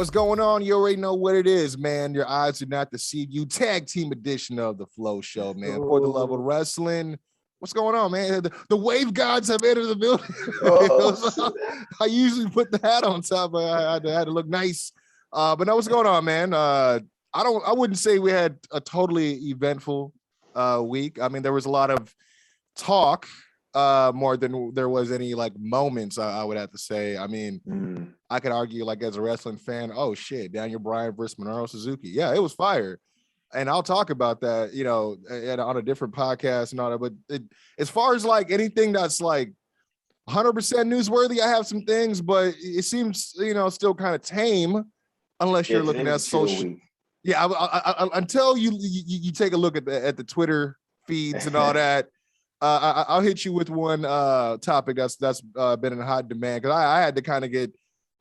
What's going on? You already know what it is, man. Your eyes do not deceive you. Tag team edition of the Flow Show, man. For the love of wrestling. What's going on, man? The wave gods have entered the building. I usually put the hat on top, but I had to look nice. But no, what's going on, man? I wouldn't say we had a totally eventful week. I mean, there was a lot of talk more than there was any like moments, I would have to say. I mean, I could argue like as a wrestling fan, oh shit, Daniel Bryan versus Minoru Suzuki. Yeah, it was fire. And I'll talk about that, you know, on a different podcast and all that. But as far as like anything that's like 100% newsworthy, I have some things, but it seems, you know, still kind of tame unless you're looking at social. Yeah, until you take a look at the Twitter feeds and all that. I'll hit you with one topic that's been in hot demand because I had to kind of get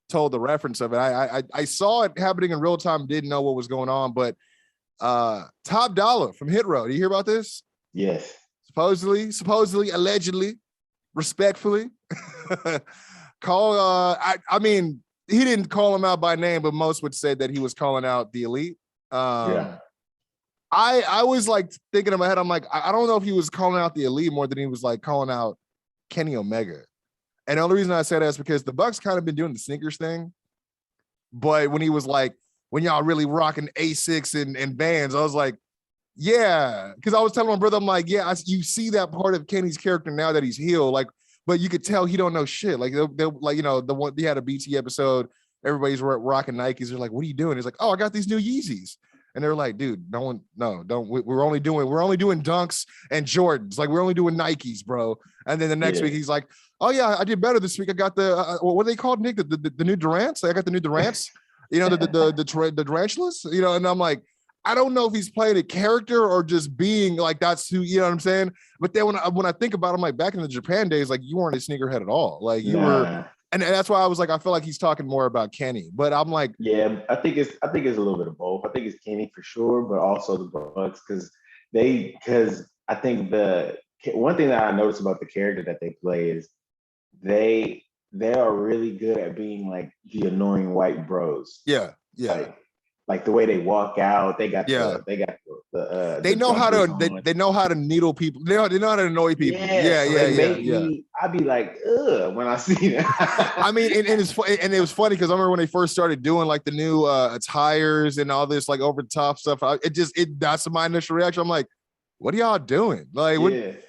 told the reference of it. I saw it happening in real time, didn't know what was going on, but Top Dolla from Hit Row. Do you hear about this? Yes. Supposedly, allegedly, respectfully, I mean, he didn't call him out by name, but most would say that he was calling out the Elite. Yeah. I was like thinking in my head, I'm like, I don't know if he was calling out the Elite more than he was like calling out Kenny Omega. And the only reason I said that is because the Bucks kind of been doing the sneakers thing. But when he was like, when y'all really rocking A6 and bands, I was like, yeah. Because I was telling my brother, I'm like, yeah, you see that part of Kenny's character now that he's healed. Like, but you could tell he don't know shit. Like, they're like, you know, the one he had a BT episode, everybody's rocking Nikes. They're like, what are you doing? He's like, oh, I got these new Yeezys. And they're like, dude, don't. We're only doing Dunks and Jordans. Like, we're only doing Nikes, bro. And then the next week he's like, oh yeah, I did better this week. I got the what are they called, Nick? The new Durants. I got the new Durants. You know, the tarantulas. You know, and I'm like, I don't know if he's playing a character or just being like that's who. You know what I'm saying? But then when I think about it, I'm like, back in the Japan days, like you weren't a sneakerhead at all. Like you were. And that's why I was like, I feel like he's talking more about Kenny, but I'm like, yeah, I think it's a little bit of both. I think it's Kenny for sure, but also the Bucks because I think the one thing that I noticed about the character that they play is they are really good at being like the annoying white bros. Yeah. Like the way they walk out, they know how to needle people. They know how to annoy people. Yeah. I'd be like, ugh, when I see that. I mean, and it was funny because I remember when they first started doing like the new attires and all this like over the top stuff. That's my initial reaction. I'm like, what are y'all doing? Like,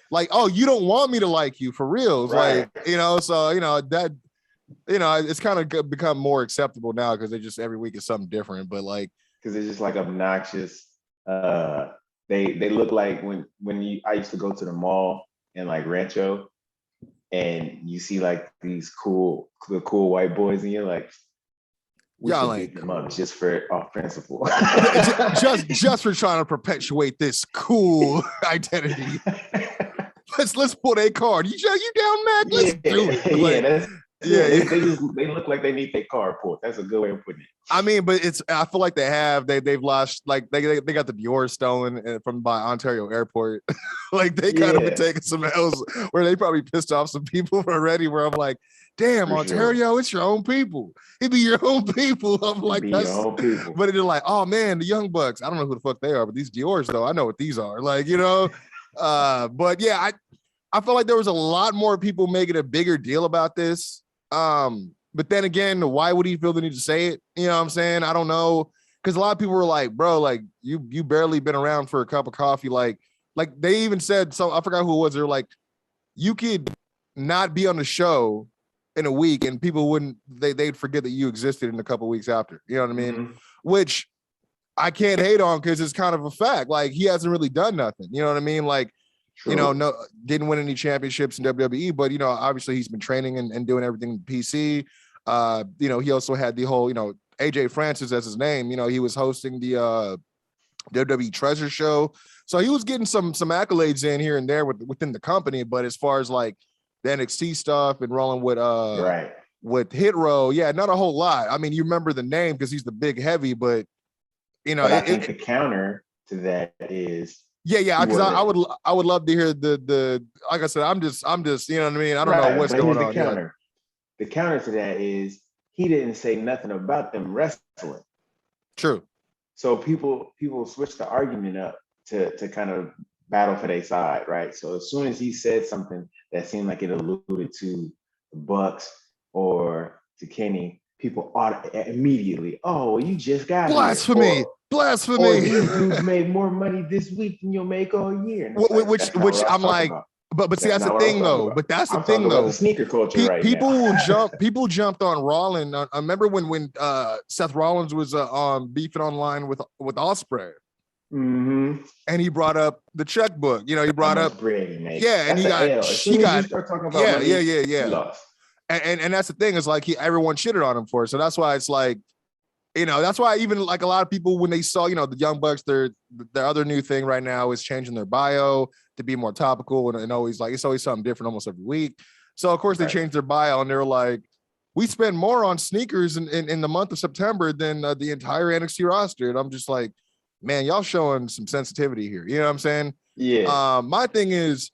like, oh, you don't want me to like you for real? Right. Like, you know, so you know that. You know, it's kind of become more acceptable now because they just every week is something different. But like, because they're just like obnoxious. They look like when I used to go to the mall in like Rancho, and you see like these cool white boys, and you're like, y'all like them up just for off principle, just for trying to perpetuate this cool identity. Let's pull a card. You down, Mac? Let's do it. Like, they look like they need their car pulled. That's a good way of putting it. I mean, but I feel like they've lost, like they got the Dior stolen from by Ontario Airport. Like they kind of been taking some L's where they probably pissed off some people already. Where I'm like, damn, for Ontario, it's your own people. It be your own people. I'm like, that's your own people. But they're like, oh man, the Young Bucks. I don't know who the fuck they are, but these Dior's though, I know what these are. Like, you know, but yeah, I feel like there was a lot more people making a bigger deal about this. But then again, why would he feel the need to say it? You know what I'm saying? I don't know. Because a lot of people were like, bro, like you barely been around for a cup of coffee. Like they even said, so I forgot who it was. They're like, you could not be on the show in a week and people they'd forget that you existed in a couple of weeks after. You know what I mean? Mm-hmm. Which I can't hate on because it's kind of a fact. Like he hasn't really done nothing. You know what I mean? Like, you know, didn't win any championships in WWE, but, you know, obviously he's been training and doing everything in PC. You know, he also had the whole, you know, AJ Francis as his name. You know, he was hosting the WWE Treasure Show. So he was getting some accolades in here and there within the company. But as far as like the NXT stuff and rolling with Hit Row, yeah, not a whole lot. I mean, you remember the name because he's the big heavy, but, you know. But I think the counter to that is Yeah, because I would love to hear the like I said, I'm just you know what I mean. I don't know what's going on. The counter to that is he didn't say nothing about them wrestling. True. So people switched the argument up to kind of battle for their side, right? So as soon as he said something that seemed like it alluded to the Bucks or to Kenny, people immediately, oh, you just got blasphemy, here. blasphemy. Or these dudes made more money this week than you'll make all year. Which I'm like, but see, that's the thing though. But that's the thing though. The sneaker culture right people now. will jump. People jumped on Rollins. I remember when Seth Rollins was beefing online with Ospreay. Mm-hmm. And he brought up the checkbook. You know, he brought up bread, yeah, and he got yeah. And that's the thing is like everyone shitted on him for it. So that's why it's like, you know, that's why even like a lot of people when they saw, you know, the Young Bucks, their other new thing right now is changing their bio to be more topical and always like it's always something different almost every week. So of course they changed their bio and they're like, we spend more on sneakers in the month of September than the entire NXT roster. And I'm just like, man, y'all showing some sensitivity here. You know what I'm saying? Yeah. My thing is,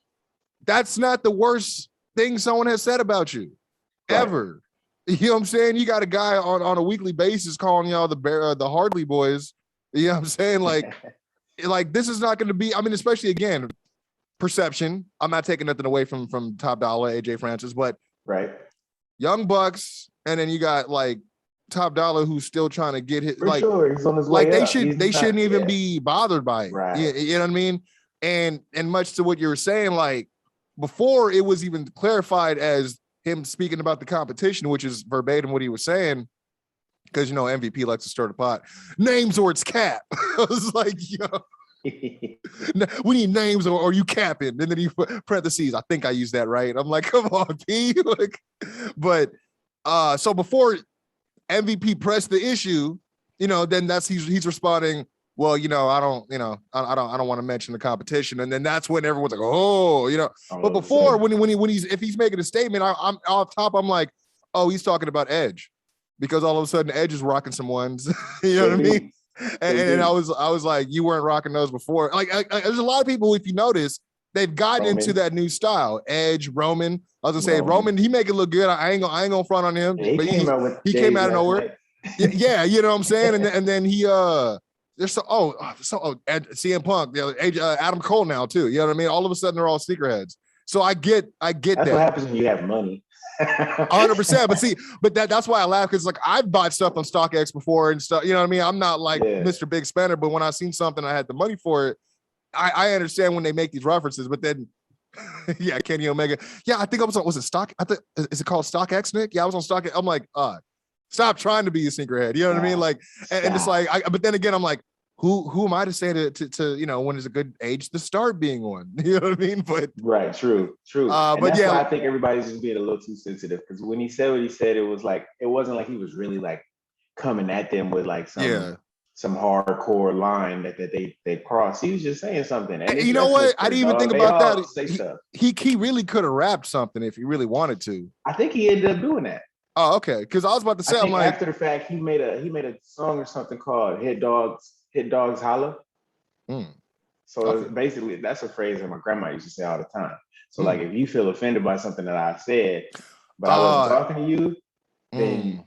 that's not the worst thing someone has said about you ever. You know what I'm saying? You got a guy on a weekly basis calling y'all the Hardley boys. You know what I'm saying? Like, like this is not going to be. I mean, especially again, perception. I'm not taking nothing away from Top Dollar, AJ Francis, but Young Bucks, and then you got like Top Dollar who's still trying to get his he's on his way they up. shouldn't even be bothered by it. You know what I mean? And much to what you were saying, like before it was even clarified as him speaking about the competition, which is verbatim what he was saying, because you know MVP likes to stir the pot. Names or it's cap. I was like, yo, we need names or you capping. And then he put parentheses. I think I used that right. I'm like, come on, P. Like, but so before MVP pressed the issue, you know, then he's responding, well, you know, I don't want to mention the competition, and then that's when everyone's like, oh, you know. But before, if he's making a statement, I'm off top. I'm like, oh, he's talking about Edge, because all of a sudden Edge is rocking some ones. You know what I mean? And I was like, you weren't rocking those before. Like, there's a lot of people, if you notice, they've gotten into that new style. Edge, Roman. I was gonna say Roman. He make it look good. I ain't gonna front on him. Yeah, but he came out of nowhere. Yeah, you know what I'm saying. And then he there's CM Punk, Adam Cole now too. You know what I mean? All of a sudden they're all sneakerheads. So I get that's that. What happens when you have money. 100%. But that's why I laugh, because like I've bought stuff on StockX before and stuff. You know what I mean? I'm not like Mr. Big Spender, but when I seen something I had the money for it, I understand when they make these references. But then Kenny Omega. Yeah, I think I was on. Was it Stock? Is it called StockX, Nick? Yeah, I was on StockX. I'm like, stop trying to be a sneakerhead. You know what I mean? Like, and it's like, but then again, I'm like, who am I to say to you know, when is a good age to start being one? You know what I mean? But true. But that's why I think everybody's just being a little too sensitive, because when he said what he said, it wasn't like he was really like coming at them with like some hardcore line that they crossed. He was just saying something. And you know what? I didn't even think about that. He really could have rapped something if he really wanted to. I think he ended up doing that. Oh, okay. Because I was about to say, I'm like, after the fact, he made a song or something called "Hit Dogs Holla." So basically, that's a phrase that my grandma used to say all the time. So like, if you feel offended by something that I said, but I wasn't talking to you, then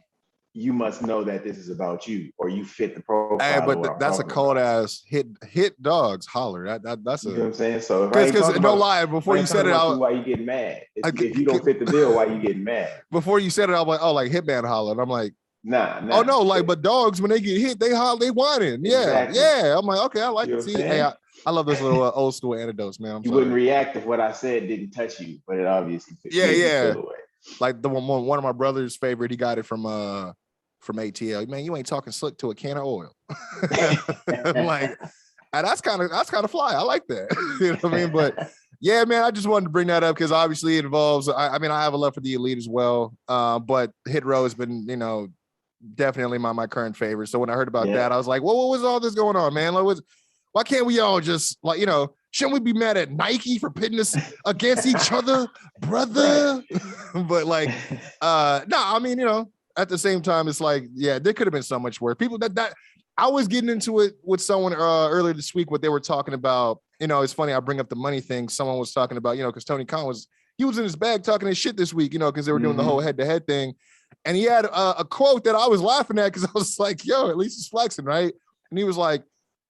you must know that this is about you, or you fit the profile. Hey, but that's a cold ass hit dogs holler. That's you know what I'm saying. So because no lie, before you said it, why you getting mad? If you don't fit the bill, why you getting mad? Before you said it, I'm like, oh, like Hitman holler, and I'm like, nah. Oh no, like, but dogs when they get hit, they holler, they whining. Yeah, exactly. Yeah. I'm like, okay, I like to see. Hey, I love those little old school anecdotes, man. You wouldn't react if what I said didn't touch you, but it obviously made you feel the way. Like the one of my brother's favorite, he got it from ATL. Man, you ain't talking slick to a can of oil. I'm like, that's kind of fly. I like that. You know what I mean? But yeah, man, I just wanted to bring that up because obviously it involves. I mean, I have a love for the Elite as well. But Hit Row has been, you know, definitely my current favorite. So when I heard about that, I was like, well, what was all this going on, man? Like, why can't we all just, like, you know, shouldn't we be mad at Nike for pitting us against each other, brother? But like, no, I mean, you know, at the same time, it's like, yeah, there could have been so much worse. People that I was getting into it with someone earlier this week, what they were talking about. You know, it's funny, I bring up the money thing. Someone was talking about, you know, because Tony Khan was in his bag talking his shit this week, you know, because they were doing the whole head-to-head thing. And he had a quote that I was laughing at because I was like, yo, at least he's flexing, right? And he was like,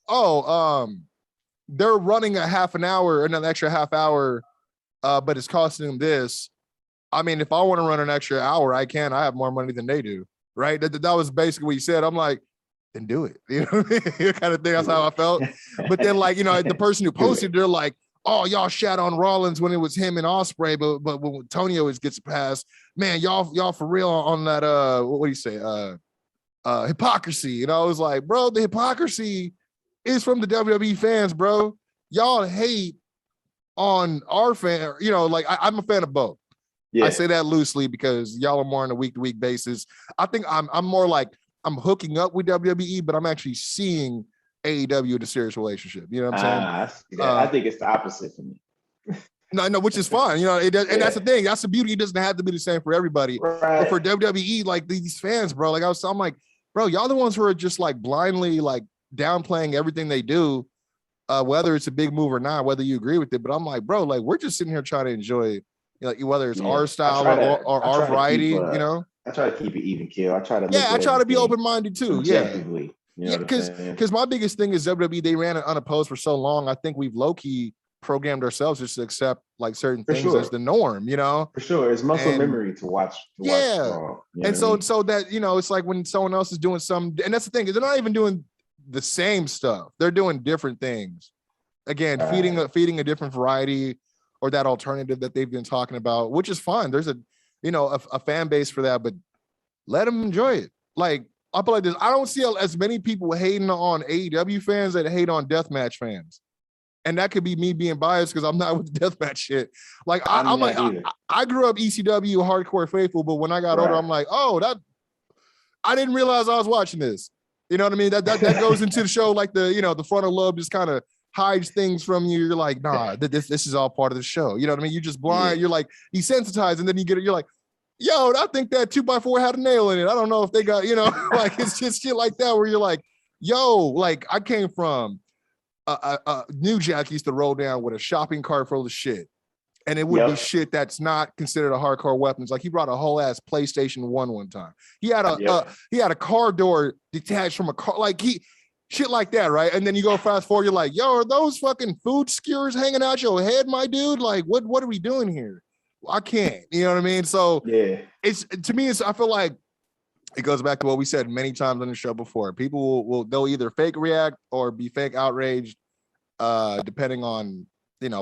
oh, they're running a half an hour, an extra half hour, but it's costing them this. I mean, if I want to run an extra hour, I can. I have more money than they do, right? That was basically what he said. I'm like, then do it. You know what I mean? Kind of thing. That's how I felt. But then, like, you know, the person who posted, they're like, oh, y'all shat on Rollins when it was him and Ospreay, but when Tony always gets a pass, man, y'all for real on that what do you say? Hypocrisy. And I was like, bro, the hypocrisy is from the WWE fans, bro. Y'all hate on our fan, you know, like I'm a fan of both. Yeah. I say that loosely because y'all are more on a week-to-week basis. I think I'm more like I'm hooking up with WWE, but I'm actually seeing AEW in a serious relationship. You know what I'm saying? I think it's the opposite for me. No, which is fine. You know, and that's the thing. That's the beauty. It doesn't have to be the same for everybody. Right. But for WWE, like these fans, bro, like I'm like, bro, y'all the ones who are just like blindly like downplaying everything they do, whether it's a big move or not, whether you agree with it. But I'm like, bro, like we're just sitting here trying to enjoy, you know, whether it's our style or our variety, you know. I try to keep it even kill. I try to I try to be open-minded too. Objectively. Yeah, because my biggest thing is WWE, they ran it unopposed for so long. I think we've low-key programmed ourselves just to accept like certain things as the norm, you know. For sure. It's muscle memory to watch. And so that, you know, it's like when someone else is doing some, and that's the thing, is they're not even doing the same stuff. They're doing different things. Again, feeding a different variety or that alternative that they've been talking about, which is fine. There's a fan base for that, but let them enjoy it. Like, I'll put it like this. I don't see as many people hating on AEW fans that hate on deathmatch fans. And that could be me being biased because I'm not with the deathmatch shit. Like, I grew up ECW hardcore faithful, but when I got older, I'm like, oh, I didn't realize I was watching this. You know what I mean? That goes into the show like the frontal lobe just kind of hides things from you. You're like, nah, this is all part of the show. You know what I mean? You're just blind. Yeah. You're like desensitized, and then you're like, yo, I think that 2x4 had a nail in it. I don't know if they got, like it's just shit like that where you're like, yo, like I came from New Jack used to roll down with a shopping cart full of shit. And it would be shit that's not considered a hardcore weapons. Like he brought a whole ass PlayStation 1 time. He had a car door detached from a car, like shit like that, right? And then you go fast forward, you're like, yo, are those fucking food skewers hanging out your head, my dude? Like, what are we doing here? I can't, you know what I mean? So it's to me, I feel like it goes back to what we said many times on the show before. People they'll either fake react or be fake outraged, depending on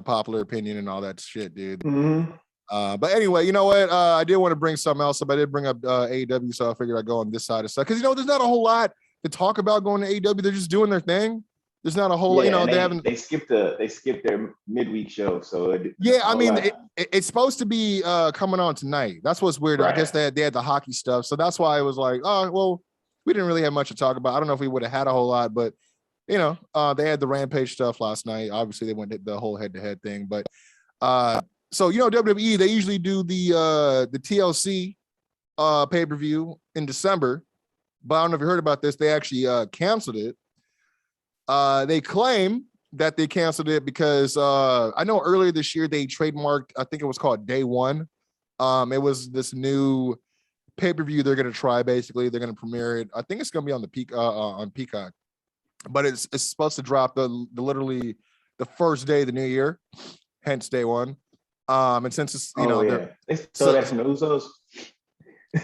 popular opinion and all that shit, dude. Mm-hmm. But anyway, you know what? I did want to bring something else up. I did bring up AEW, so I figured I'd go on this side of stuff because there's not a whole lot to talk about going to AEW. They're just doing their thing. There's not a whole lot, they skipped their midweek show. So it's supposed to be coming on tonight. That's what's weird. Right. I guess they had the hockey stuff. So that's why it was like, oh, well, we didn't really have much to talk about. I don't know if we would have had a whole lot, but they had the Rampage stuff last night. Obviously they went the whole head-to-head thing, but so WWE, they usually do the TLC pay-per-view in December, but I don't know if you heard about this. They actually canceled it. They claim that they canceled it because I know earlier this year they trademarked, I think it was called Day One. It was this new pay-per-view they're going to try. Basically, they're going to premiere it. I think it's going to be on Peacock, but it's supposed to drop literally the first day of the new year, hence Day One. And since it's so that's from the Usos.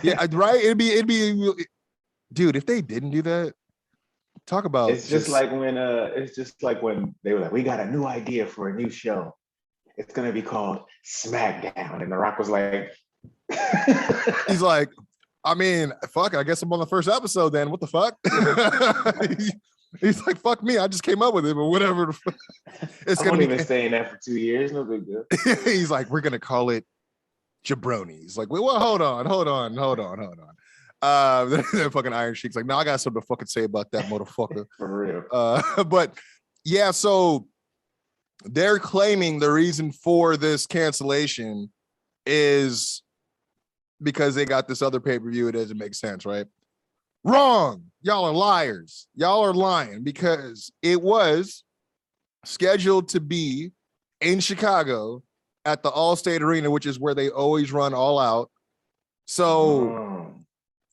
Yeah, right. It'd be, dude. If they didn't do that. Talk about it's just like when they were like, we got a new idea for a new show. It's gonna be called Smackdown. And The Rock was like, he's like, I mean, fuck it, I guess I'm on the first episode then. What the fuck? He's like, fuck me, I just came up with it, but whatever. It's gonna be saying that for 2 years, no big deal. He's like, we're gonna call it Jabronis. Like, well, hold on. The fucking Iron Sheik's like, no, I got something to fucking say about that motherfucker. For real. But yeah, so they're claiming the reason for this cancellation is because they got this other pay-per-view. It doesn't make sense, right? Wrong. Y'all are liars. Y'all are lying because it was scheduled to be in Chicago at the Allstate Arena, which is where they always run All Out. So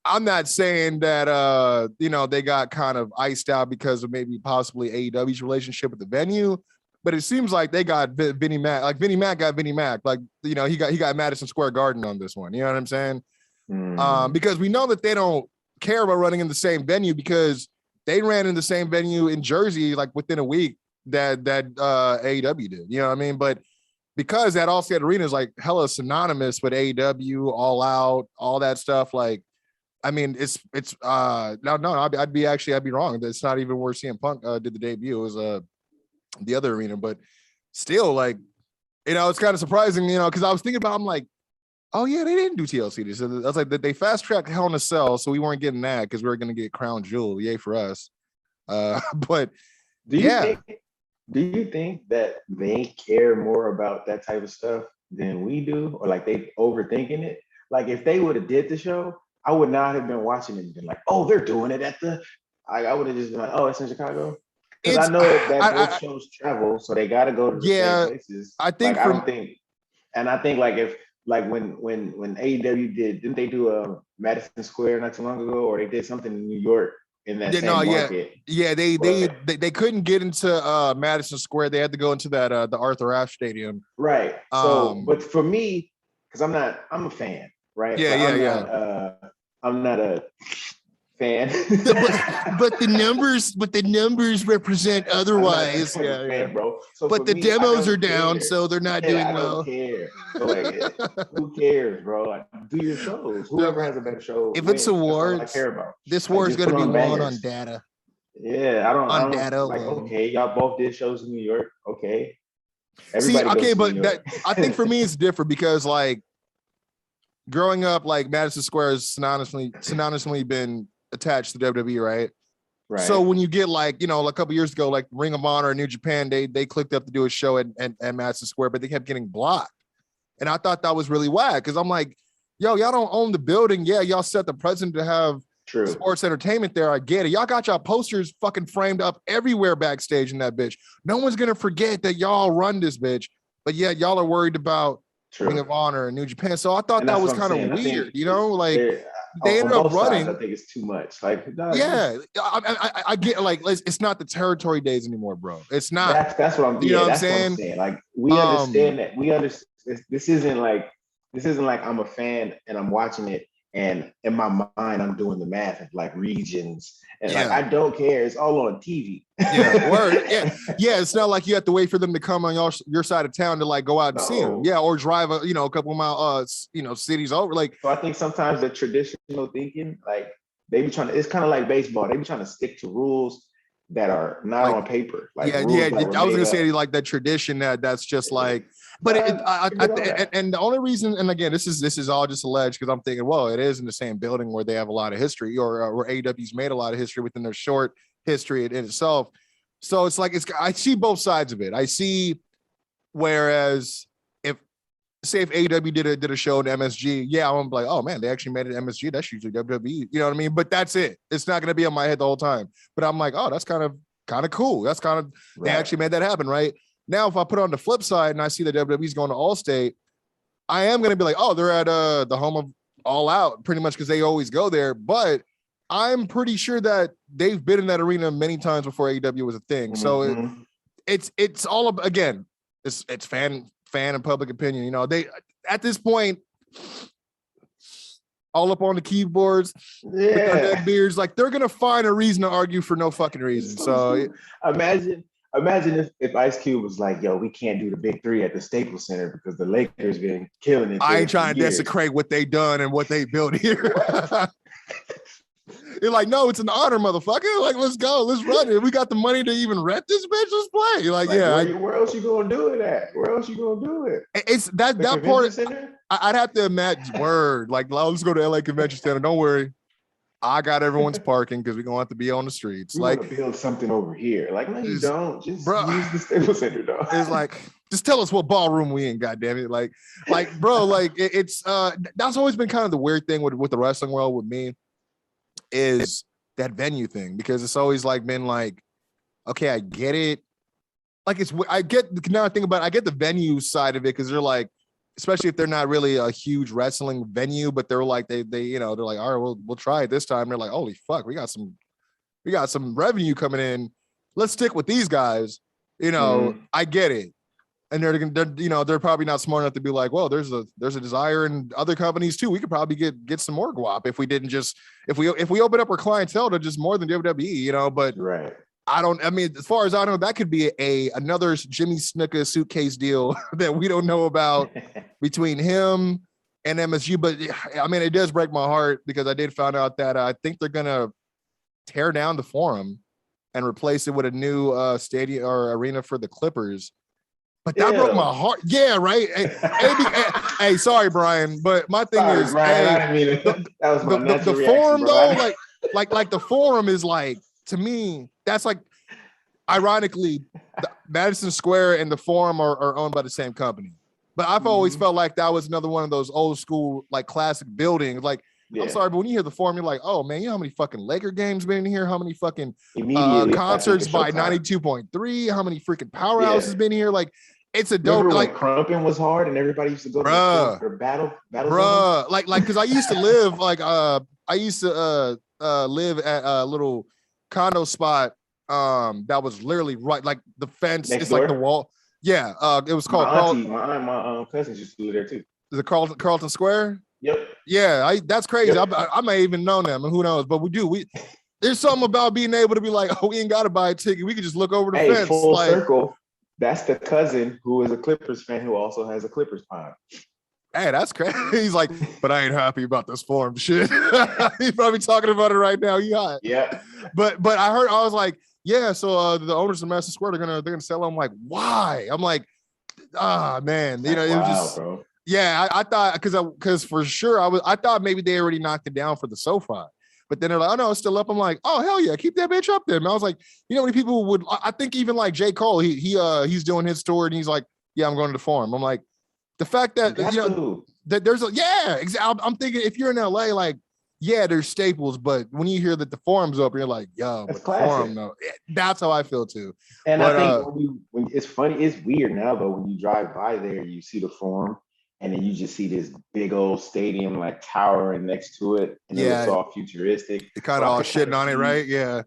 I'm not saying that they got kind of iced out because of maybe possibly AEW's relationship with the venue, but it seems like they got Vinnie Mac. Like Vinnie Mac got Vinnie Mac. Like he got Madison Square Garden on this one. You know what I'm saying? Because we know that they don't care about running in the same venue because they ran in the same venue in Jersey like within a week that AEW did. You know what I mean? But because that Allstate Arena is like hella synonymous with AEW, All Out, all that stuff. Like, I mean, it's I'd be wrong. It's not even where CM Punk did the debut. It was the other arena, but still, like, it's kind of surprising, because I was thinking about, I'm like, oh yeah, they didn't do TLC. So I was like, they fast tracked Hell in a Cell, so we weren't getting that because we were going to get Crown Jewel. Yay for us. But do you think that they care more about that type of stuff than we do, or like they overthinking it? Like if they would have did the show, I would not have been watching it and been like, oh, they're doing it at the. I would have just been like, oh, it's in Chicago. Because I know that those shows travel, so they got to go to the same places. I think I think like if like when AEW didn't they do Madison Square not too long ago, or they did something in New York in that same market? Yeah, they couldn't get into Madison Square. They had to go into that the Arthur Ashe Stadium. Right. So, but for me, because I'm a fan, right? I'm not a fan. but the numbers represent otherwise. Fan, bro. So but the demos are down, so they're not doing well. I don't care. So like, who cares, bro? Like, do your shows. Whoever has a better show. If it's awards, I care about. This war is going to be won on data. Yeah, I don't data. Like, okay, y'all both did shows in New York. Okay. But I think for me it's different because like growing up, like Madison Square has synonymously been attached to WWE, right? Right. So when you get like, a couple years ago, like Ring of Honor and New Japan, they clicked up to do a show at Madison Square, but they kept getting blocked. And I thought that was really whack because I'm like, yo, y'all don't own the building. Yeah, y'all set the precedent to have sports entertainment there. I get it. Y'all got y'all posters fucking framed up everywhere backstage in that bitch. No one's going to forget that y'all run this bitch, but yet y'all are worried about Ring of Honor and New Japan. So I thought that was kind of weird, they ended up running. I think it's too much. Like, I get like it's not the territory days anymore, bro. It's not. That's what I'm. What I'm saying. Like we understand that. We understand. This isn't like I'm a fan and I'm watching it and in my mind I'm doing the math of like regions and like I don't care. It's all on TV. It's not like you have to wait for them to come on your side of town to like go out and see them. Yeah, or drive a couple of miles cities over. Like, so I think sometimes the traditional thinking, like they be trying to. It's kind of like baseball. They be trying to stick to rules that are not on paper. Like I was gonna say like that tradition that's just like. But and the only reason, and again, this is all just alleged because I'm thinking, well, it is in the same building where they have a lot of history, or where AEW's made a lot of history within their short history in itself. So it's like I see both sides of it. I see, whereas if AEW did a show in MSG, I'm like, oh man, they actually made it MSG. That's usually WWE. You know what I mean? But that's it. It's not gonna be on my head the whole time. But I'm like, oh, that's kind of cool. That's kind of they actually made that happen, right? Now, if I put on the flip side and I see that WWE's going to Allstate, I am going to be like, oh, they're at the home of All Out, pretty much because they always go there. But I'm pretty sure that they've been in that arena many times before AEW was a thing. So it's all again, it's fan and public opinion. They at this point all up on the keyboards with their dead beards, like they're gonna find a reason to argue for no fucking reason. So Imagine if Ice Cube was like, yo, we can't do the big three at the Staples Center because the Lakers been killing it. I ain't trying to desecrate what they done and what they built here. You're like, no, it's an honor, motherfucker. Like, let's go. Let's run it. We got the money to even rent this bitch. Let's play. Like where else you gonna do it at? Where else you gonna do it? It's that part. I'd have to imagine word. Like, let's go to LA Convention Center. Don't worry. I got everyone's parking because we're gonna have to be on the streets. We like build something over here. Like, no, you don't. Just use the Staples Center, dog. It's like, just tell us what ballroom we in, goddamn it. Like, bro, like it's that's always been kind of the weird thing with the wrestling world with me is that venue thing, because it's always like been like, okay, I get it. Like I get the venue side of it because they're like, especially if they're not really a huge wrestling venue, but they're like they're like, all right, we'll try it this time. They're like, holy fuck, we got some revenue coming in. Let's stick with these guys. I get it. And they're probably not smart enough to be like, well, there's a desire in other companies too. We could probably get some more guap if we didn't just if we open up our clientele to just more than WWE, but right. As far as I know, that could be another Jimmy Snuka suitcase deal that we don't know about between him and MSG. But I mean, it does break my heart because I did find out that I think they're gonna tear down the Forum and replace it with a new stadium or arena for the Clippers. But that broke my heart. Yeah, right. Hey, sorry, Brian, but my thing is, Brian, that was my the Forum though, like the Forum is like, to me, that's like, ironically, Madison Square and the Forum are owned by the same company. But I've always felt like that was another one of those old school, like classic buildings. Like, I'm sorry, but when you hear the Forum, you're like, oh man, you know how many fucking Laker games been in here? How many fucking concerts by 92.3? How many freaking powerhouses been here? Like, it's a dope. Remember like when Crumpin was hard and everybody used to go to for battle. Like because I used to live live at a little condo spot that was literally right, like the fence. Next it's door? like the wall. Yeah, it was called my cousins used to live there too. Is it Carlton Square? Yep. Yeah, that's crazy. Yep. I may even know them, and who knows? But there's something about being able to be like, oh, we ain't got to buy a ticket. We can just look over the fence. Full circle. That's the cousin who is a Clippers fan who also has a Clippers pond. Hey, that's crazy. He's like, but I ain't happy about this Forum shit. He's probably talking about it right now. He hot. Yeah. But I was like, yeah. So the owners of Madison Square, they're gonna sell. I'm like, why? I'm like, man. It was just. Bro. Yeah, I thought because for sure I thought maybe they already knocked it down for the SoFi, but then they're like, oh no, it's still up. I'm like, oh hell yeah, keep that bitch up there. And I was like, many people would. I think even like J. Cole, he's doing his tour and he's like, yeah, I'm going to the Forum. I'm like, the fact that that there's I'm thinking if you're in LA, like, yeah, there's staples, but when you hear that the Forum's up, you're like, yo, but the Forum, no, that's how I feel too. And I think when it's funny, it's weird now though when you drive by there, you see the Forum. And then you just see this big old stadium like towering next to it. And it's all futuristic. It kind of all shitting on it, right? Yeah.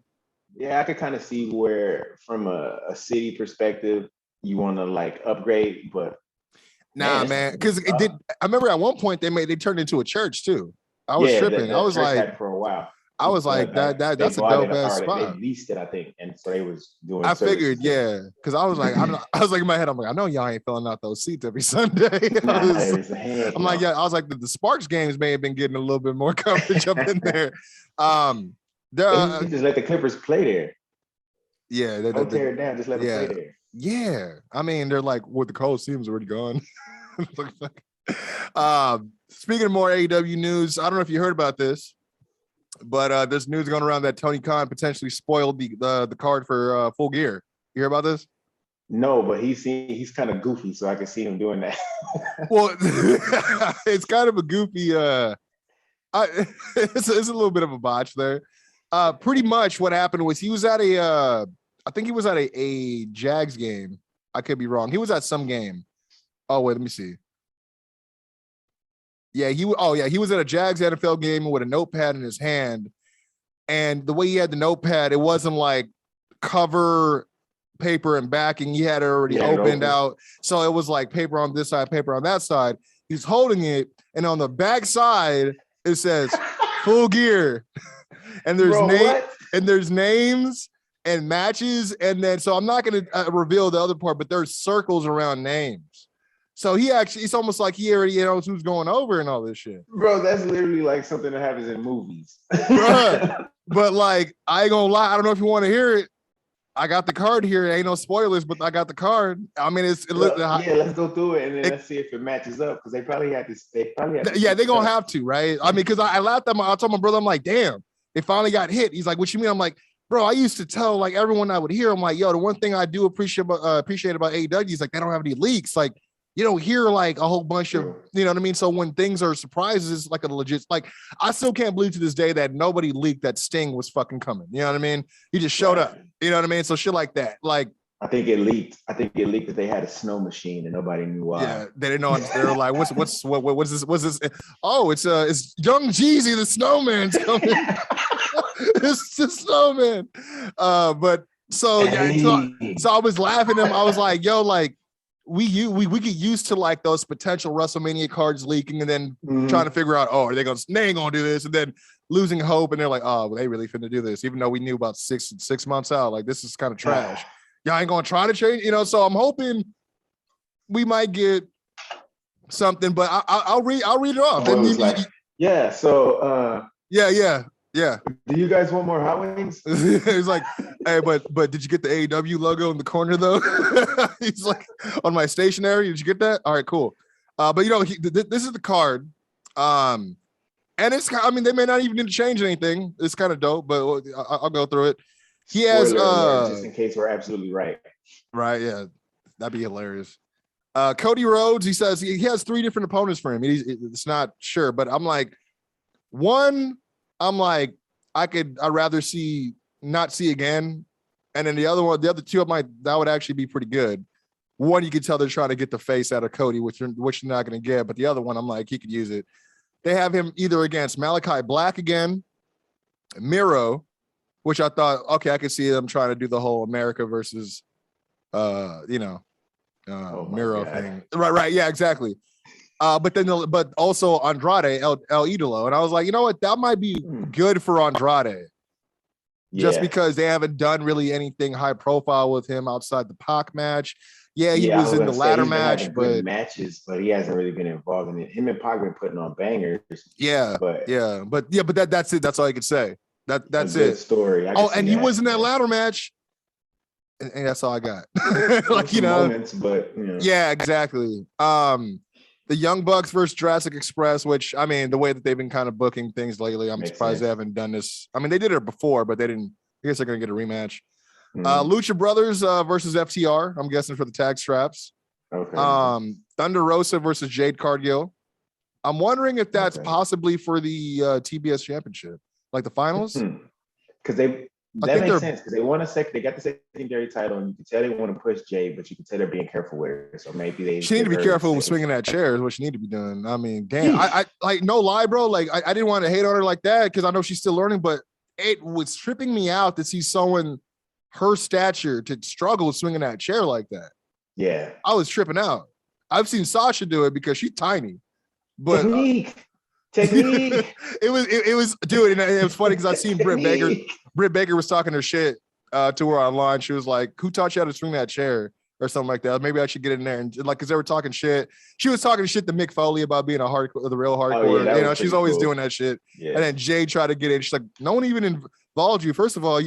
Yeah, I could kind of see where from a city perspective, you want to like upgrade, but man, because it did. I remember at one point they turned into a church too. I was tripping. I was like, for a while. I was like, that's a dope ass spot. They leased it, I think, and so they was doing. I figured, yeah, because I was like, I was like in my head, I'm like, I know y'all ain't filling out those seats every Sunday. I'm like, yeah, I was like, the Sparks games may have been getting a little bit more coverage up in there. Just let the Clippers play there. Yeah, don't tear it down. Just let them play there. Yeah, I mean, they're like, the Coliseum's already gone. Speaking of more AEW news, I don't know if you heard about this. But there's news going around that Tony Khan potentially spoiled the card for Full Gear. You hear about this? No, but he's kind of goofy, so I can see him doing that. Well, it's kind of a goofy. It's a little bit of a botch there. Pretty much what happened was he was at I think he was at a Jags game. I could be wrong. He was at some game. Oh wait, let me see. Yeah, he was at a Jags NFL game with a notepad in his hand. And the way he had the notepad, it wasn't like cover paper and backing. He had it already opened out. So it was like paper on this side, paper on that side. He's holding it. And on the back side, it says Full Gear. And there's names and matches. And then, so I'm not going to reveal the other part, but there's circles around names. So it's almost like he already knows who's going over and all this shit. Bro, that's literally like something that happens in movies. But like, I ain't gonna lie. I don't know if you want to hear it. I got the card here. Ain't no spoilers, but I got the card. I mean, let's go through it and then let's see if it matches up because they probably have to. Yeah, they're gonna have to, right? I mean, because I laughed at I told my brother, I'm like, damn, they finally got hit. He's like, what you mean? I'm like, bro, I used to tell like everyone I would hear. I'm like, yo, the one thing I do appreciate about AEW is like they don't have any leaks. Like, you don't hear like a whole bunch of, you know what I mean? So when things are surprises, it's like a legit, like I still can't believe to this day that nobody leaked that Sting was fucking coming. You know what I mean? He just showed up, you know what I mean? So shit like that. Like I think it leaked. That they had a snow machine and nobody knew why. Yeah, they didn't know. They were like, "What's this? What's this? Oh, it's Young Jeezy, the snowman's coming. It's the snowman." But so yeah, so I was laughing at him. I was like, "Yo, like we get used to like those potential WrestleMania cards leaking, and then trying to figure out, oh, they ain't gonna do this, and then losing hope, and they're like, oh, well, they really finna do this, even though we knew about six months out, like this is kind of trash. Y'all ain't gonna try to change, So I'm hoping we might get something, but I'll read it off. Yeah. So yeah. Do you guys want more hot wings? He's like, hey, but did you get the AEW logo in the corner though? He's like, on my stationery, did you get that? All right, cool. But this is the card. And it's, I mean, they may not even need to change anything. It's kind of dope, but I'll go through it. He has just in case we're absolutely right. Right, yeah. That'd be hilarious. Cody Rhodes, he says he has 3 different opponents for him. It's not sure, but I'm like, I'd rather not see again. And then the other 2, that would actually be pretty good. One, you can tell they're trying to get the face out of Cody, which you're not going to get. But the other one, I'm like, he could use it. They have him either against Malachi Black again, Miro, which I thought, okay, I could see them trying to do the whole America versus, Miro thing. Right. Yeah, exactly. But also Andrade, El Idolo. And I was like, you know what? That might be good for Andrade. Just because they haven't done really anything high profile with him outside the Pac match. Yeah, he was in the ladder match, but matches, but he hasn't really been involved in it. Him and Pac been putting on bangers. But that's it. That's all I could say. That's it. Story. And he was in that ladder match, and that's all I got. Moments, but yeah, exactly. The Young Bucks versus Jurassic Express, which, I mean, the way that they've been kind of booking things lately, I'm surprised they haven't done this. I mean, they did it before, but they didn't. I guess they're going to get a rematch. Lucha Brothers versus FTR, I'm guessing for the tag straps. Okay. Thunder Rosa versus Jade Cargill. I'm wondering if that's possibly for the TBS Championship, like the finals. Because that makes sense, because they got the secondary title, and you can tell they want to push Jade, but you can tell they're being careful with her. So maybe she need to be careful with swinging that chair is what she need to be doing. I mean, damn, I like, no lie, bro. Like I didn't want to hate on her like that because I know she's still learning, but it was tripping me out to see someone her stature to struggle with swinging that chair like that. Yeah, I was tripping out. I've seen Sasha do it because she's tiny, but technique. it was dude, and it was funny because I seen Britt Baker. Britt Baker was talking her shit to her online. She was like, "Who taught you how to swing that chair?" or something like that. Maybe I should get in there and like, because they were talking shit. She was talking shit to Mick Foley about being the real hardcore. She's always doing that shit. Yeah. And then Jay tried to get in. She's like, no one even involved you. First of all,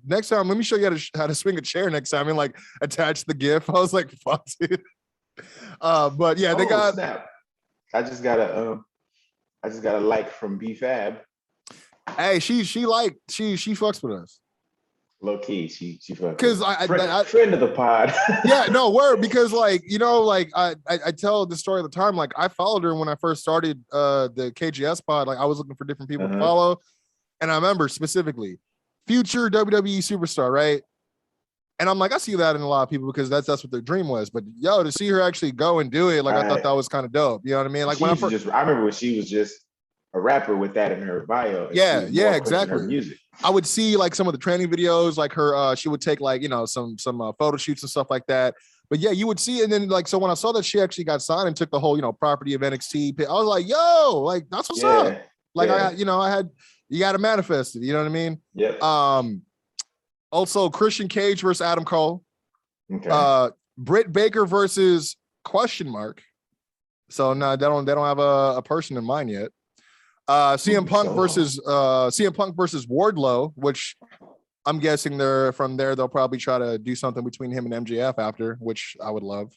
next time, let me show you how to swing a chair next time, and like attach the GIF. I was like, fuck, dude. But yeah, they got. Snap. I just got a like from B-Fab. Hey, she fucks with us. Low key, she fucks. Because friend of the pod. Yeah, no word. Because like I tell the story all the time. Like I followed her when I first started the KGS pod. Like I was looking for different people to follow, and I remember specifically future WWE superstar, right? And I'm like, I see that in a lot of people because that's what their dream was. But yo, to see her actually go and do it, like I thought that was kind of dope. You know what I mean? Like when I remember when she was just a rapper with that in her bio. Yeah, exactly. Music. I would see like some of the training videos, like her. She would take like some photo shoots and stuff like that. But yeah, you would see, and then like so when I saw that she actually got signed and took the whole property of NXT, I was like, yo, like that's what's up. Like I had you got to manifest it. You know what I mean? Yeah. Also, Christian Cage versus Adam Cole. Okay. Britt Baker versus ? So no, they don't have a person in mind yet. CM Punk versus Wardlow, which I'm guessing they'll probably try to do something between him and MJF after, which I would love.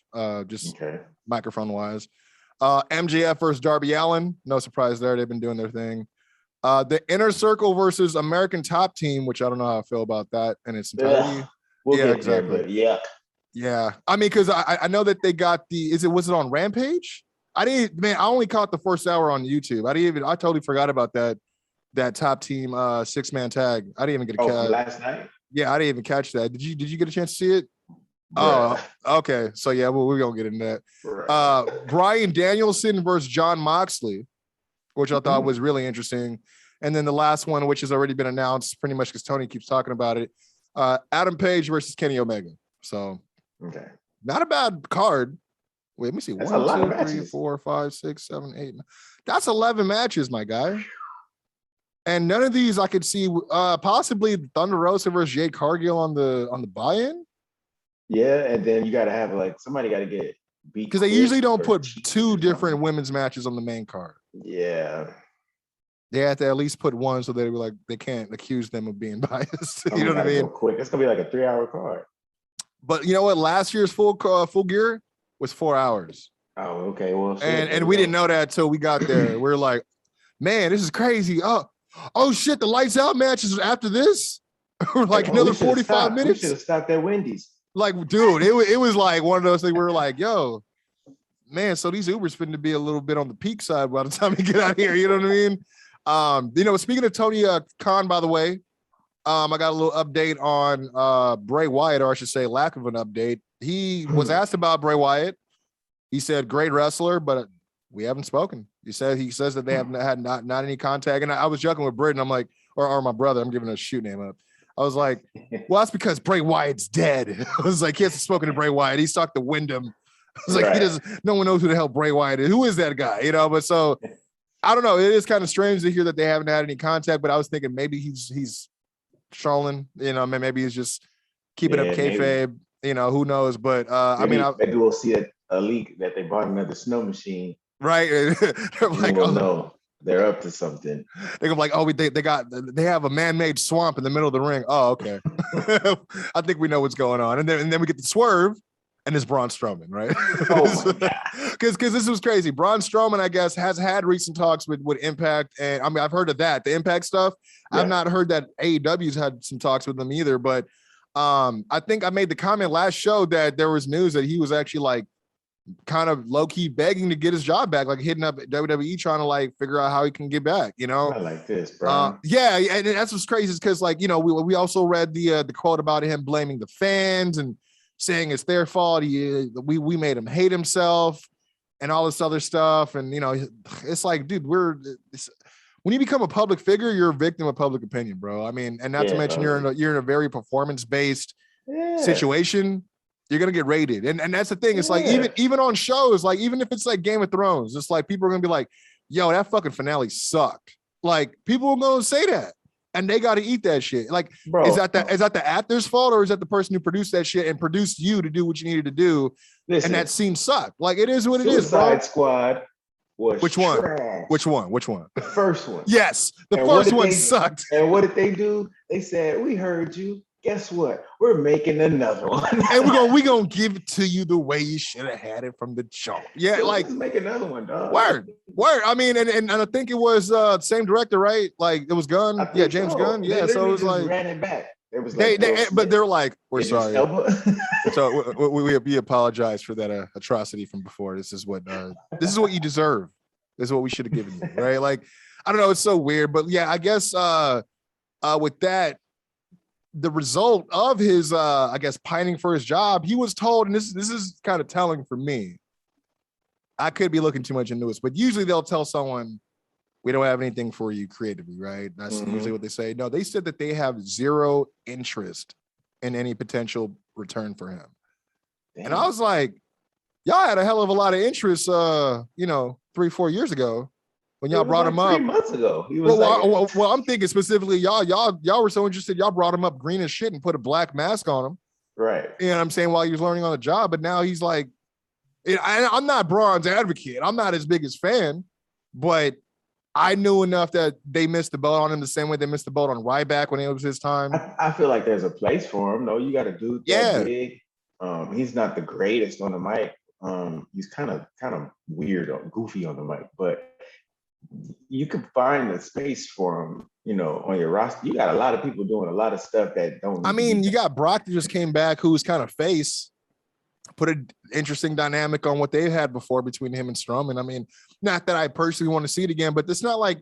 Microphone wise. MJF versus Darby Allen, no surprise there. They've been doing their thing. The Inner Circle versus American Top Team, which I don't know how I feel about that in its entirety. Exactly. Yeah. I mean, because I know that they got was it on Rampage? I only caught the first hour on YouTube. I totally forgot about that Top Team 6-man tag. I didn't even get a catch. Last night? Yeah, I didn't even catch that. Did you get a chance to see it? Oh, okay. So yeah, well, we're gonna get into that. Bryan Danielson versus Jon Moxley, which I thought was really interesting. And then the last one, which has already been announced, pretty much because Tony keeps talking about it. Adam Page versus Kenny Omega. So not a bad card. Wait, let me see. That's 1, 2, 3, 4, 5, 6, 7, 8. That's 11 matches, my guy. And none of these I could see. Possibly Thunder Rosa versus Jade Cargill on the buy-in. Yeah, and then you got to have like somebody got to get beat because they usually don't put two different women's matches on the main card. Yeah, they have to at least put one so they can't accuse them of being biased. You know what I mean? Quick, it's gonna be like a 3-hour card. But you know what? Last year's full gear was 4 hours. Oh, okay. Well, and we didn't know that until we got there. We're like, man, this is crazy. Oh shit, the lights out match is after this. Like another 45 minutes. We should have stopped at Wendy's. Like, dude, it was like one of those things where we're like, yo, man, so these Ubers finna be a little bit on the peak side by the time we get out here. You know what I mean? Speaking of Tony Khan, by the way, I got a little update on Bray Wyatt, or I should say lack of an update. He was asked about Bray Wyatt. He said, great wrestler, but we haven't spoken. He says that they have not any contact. And I was joking with Britain. I'm like, or my brother, I'm giving a shoot name up. I was like, well, that's because Bray Wyatt's dead. I was like, he hasn't spoken to Bray Wyatt. He's talked to Wyndham. I was like, no one knows who the hell Bray Wyatt is. Who is that guy? But so I don't know. It is kind of strange to hear that they haven't had any contact, but I was thinking maybe he's trolling, maybe he's just keeping up kayfabe, who knows? But maybe we'll see a leak that they bought another snow machine. Right. They're like, no. They're up to something. They're gonna be like, oh, they have a man-made swamp in the middle of the ring. Oh, okay. I think we know what's going on. And then we get the swerve, and it's Braun Strowman, right? Oh my God. Because this was crazy. Braun Strowman, I guess, has had recent talks with Impact, and I mean, I've heard of that, the Impact stuff. Yeah. I've not heard that AEW's had some talks with them either. But I think I made the comment last show that there was news that he was actually like kind of low-key begging to get his job back, like hitting up WWE trying to like figure out how he can get back, I like this, bro. Yeah, and that's what's crazy is because like, we also read the quote about him blaming the fans and saying it's their fault. We made him hate himself and all this other stuff. And it's like, dude, when you become a public figure, you're a victim of public opinion, bro. I mean, and not to mention you're in a very performance-based situation. You're gonna get rated, and that's the thing. It's like even on shows, like even if it's like Game of Thrones, it's like people are gonna be like, "Yo, that fucking finale sucked." Like people are gonna say that, and they got to eat that shit. Like, bro, is that the actor's fault, or is that the person who produced that shit and produced you to do what you needed to do? Listen, and that scene sucked. Like it is what it is. Suicide Squad was Which one? Trash. Which one? The first one. Yes, the first one sucked. And what did they do? They said, "We heard you. Guess what? We're making another one, and we're gonna give it to you the way you should have had it from the jump." Yeah, so like let's make another one, dog. Word. I mean, and I think it was same director, right? Like it was Gunn. Yeah, James Gunn. Yeah, so it was like ran it back. It was like but they're like, we're sorry. So we apologize for that atrocity from before. This is what you deserve. This is what we should have given you, right? Like I don't know, it's so weird, but yeah, I guess with that. The result of his, I guess, pining for his job, he was told, and this is kind of telling for me. I could be looking too much into this, but usually they'll tell someone, we don't have anything for you creatively, right? That's usually what they say. No, they said that they have zero interest in any potential return for him. Damn. And I was like, y'all had a hell of a lot of interest, 3-4 years ago. When y'all brought him up 3 months ago, he was well, I'm thinking specifically, y'all were so interested. Y'all brought him up green as shit and put a black mask on him, right? You know what I'm saying? While he was learning on the job, but now he's like, I'm not Braun's advocate. I'm not his biggest fan, but I knew enough that they missed the boat on him the same way they missed the boat on Ryback when it was his time. I feel like there's a place for him, though. You got to do that big. He's not the greatest on the mic. He's kind of weird or goofy on the mic, but you can find a space for him, on your roster. You got a lot of people doing a lot of stuff that don't. I mean, you got Brock that just came back, who was kind of face, put an interesting dynamic on what they had before between him and Strowman. I mean, not that I personally want to see it again, but it's not like,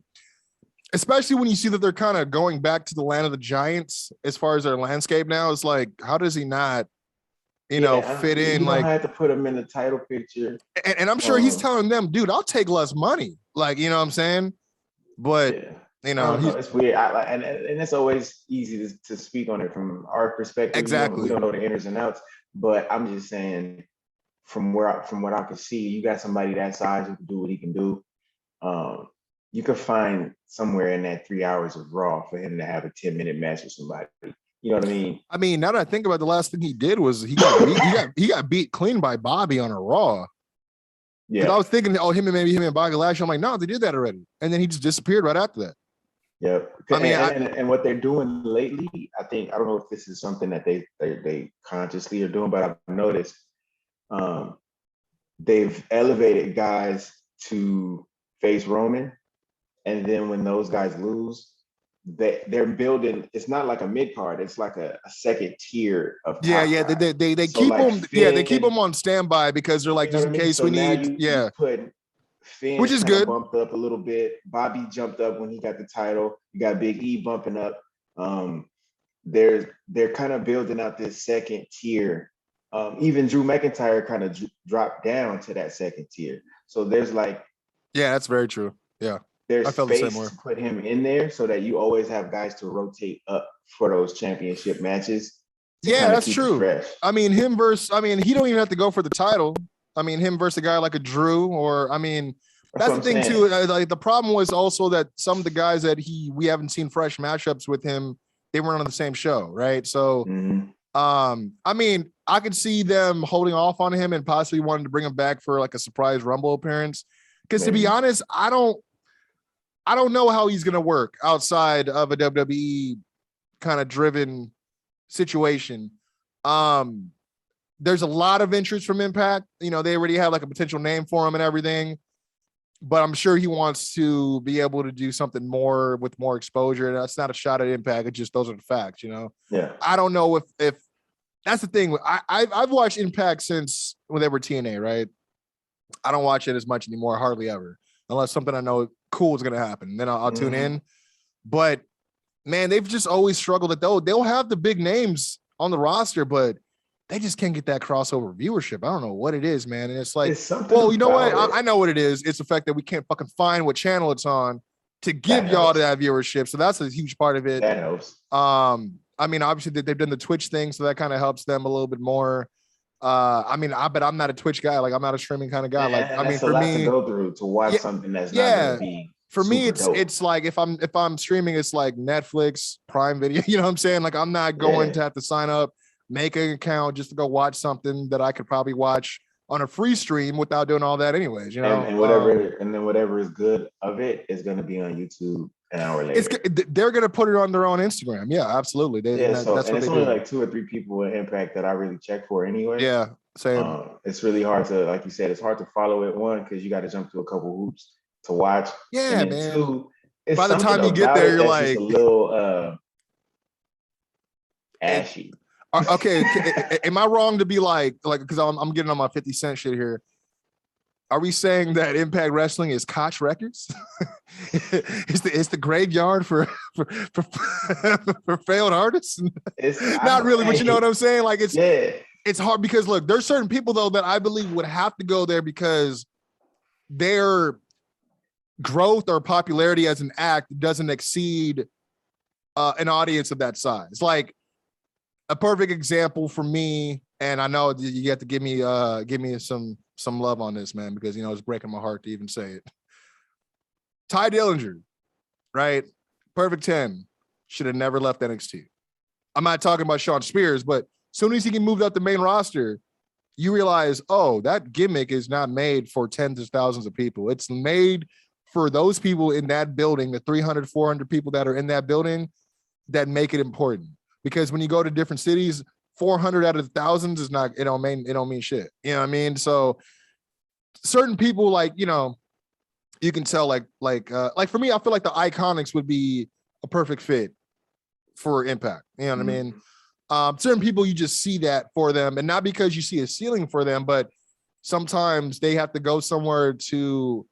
especially when you see that they're kind of going back to the land of the giants as far as their landscape now. It's like, how does he not fit in. You like, don't have to put him in the title picture. And I'm sure he's telling them, dude, I'll take less money. Like, you know what I'm saying? But I don't know. It's weird. And it's always easy to speak on it from our perspective. Exactly. We don't know the inners and outs, but I'm just saying from what I can see, you got somebody that size who can do what he can do. You could find somewhere in that 3 hours of Raw for him to have a 10-minute match with somebody. You know what I mean? I mean, now that I think about it, the last thing he did was he got beat clean by Bobby on a Raw. Yeah. I was thinking, him and Bobby Lashley. I'm like, no, they did that already. And then he just disappeared right after that. Yep. I mean, and what they're doing lately, I don't know if this is something that they consciously are doing, but I've noticed they've elevated guys to face Roman. And then when those guys lose, they're building. It's not like a mid card. It's like a second tier of top They keep them. Yeah, they keep them on standby because they're like, just in case we need. You put Finn, which is good. Bumped up a little bit. Bobby jumped up when he got the title. You got Big E bumping up. They're kind of building out this second tier. Even Drew McIntyre kind of dropped down to that second tier. So there's like, yeah, that's very true. Yeah. There's space to put him in there so that you always have guys to rotate up for those championship matches. Yeah, that's true. I mean, he don't even have to go for the title. I mean, him versus a guy like a Drew, or, I mean, that's the thing too. Like, the problem was also that some of the guys that we haven't seen fresh matchups with him, they weren't on the same show, right? So, I mean, I could see them holding off on him and possibly wanting to bring him back for like a surprise Rumble appearance. Because to be honest, I don't know how he's going to work outside of a WWE kind of driven situation. There's a lot of interest from Impact. They already have like a potential name for him and everything, but I'm sure he wants to be able to do something more with more exposure. And that's not a shot at Impact. It's just, those are the facts, Yeah. I don't know if that's the thing. I've watched Impact since when they were TNA, right? I don't watch it as much anymore, hardly ever, unless something I know cool is going to happen. Then I'll tune in. But man, they've just always struggled that they'll have the big names on the roster, but they just can't get that crossover viewership. I don't know what it is, man. And it's like, well, you know what? I know what it is. It's the fact that we can't fucking find what channel it's on to give y'all that viewership. So that's a huge part of it. That helps. I mean, obviously they've done the Twitch thing, so that kind of helps them a little bit more. I mean, but I'm not a Twitch guy. Like, I'm not a streaming kind of guy. Like, I mean, for me, to go through to watch something that's not going to be. For me, it's like if I'm streaming, it's like Netflix, Prime Video. You know what I'm saying? Like, I'm not going to have to sign up, make an account just to go watch something that I could probably watch on a free stream without doing all that anyways. And whatever is good of it is going to be on YouTube an hour later. They're going to put it on their own Instagram. Yeah, absolutely. That's what it's only like 2 or 3 people in Impact that I really check for anyway. Yeah, same. It's really hard to, like you said, it's hard to follow it. One, because you got to jump through a couple hoops to watch. Yeah, man. 2, by the time you get there, you're like a little ashy. Okay, am I wrong to be like because I'm getting on my 50 Cent shit here? Are we saying that Impact Wrestling is Koch Records? It's the graveyard for failed artists? It's not really, but you know what I'm saying? Like, it's hard because look, there's certain people though that I believe would have to go there because their growth or popularity as an act doesn't exceed an audience of that size. Like, a perfect example for me, and I know you have to give me some love on this, man, because it's breaking my heart to even say it. Ty Dillinger, right? Perfect 10, should have never left NXT. I'm not talking about Shawn Spears, but as soon as he can move up the main roster, you realize, oh, that gimmick is not made for tens of thousands of people. It's made for those people in that building, the 300, 400 people that are in that building that make it important. Because when you go to different cities, 400 out of the thousands is not, it don't mean shit. You know what I mean? So certain people, like, you can tell like for me, I feel like the Iconics would be a perfect fit for Impact. You know what I mean? Certain people, you just see that for them, and not because you see a ceiling for them, but sometimes they have to go somewhere to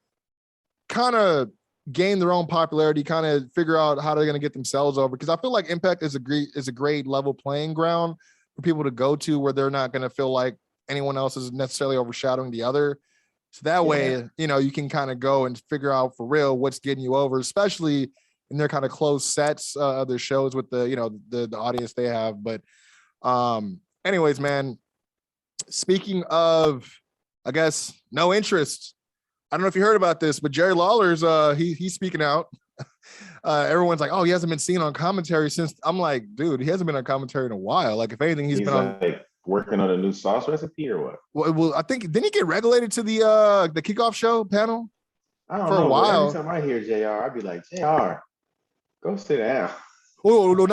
kind of gain their own popularity, kind of figure out how they're going to get themselves over. Because I feel like Impact is a great level playing ground for people to go to where they're not going to feel like anyone else is necessarily overshadowing the other. So that way, you know, you can kind of go and figure out for real what's getting you over, especially in their kind of closed sets of their shows with the, you know, the audience they have. But anyways, man, speaking of, I guess, no interest. I don't know if you heard about this, but Jerry Lawler's he's speaking out. Everyone's like, oh, he hasn't been seen on commentary since. I'm like, dude, he hasn't been on commentary in a while. Like, if anything, he's been on working on a new sauce recipe or what? Well, I think didn't he get regulated to the kickoff show panel? I don't know. A while. Every time I hear JR, I'd be like, JR, go sit down. Oh no,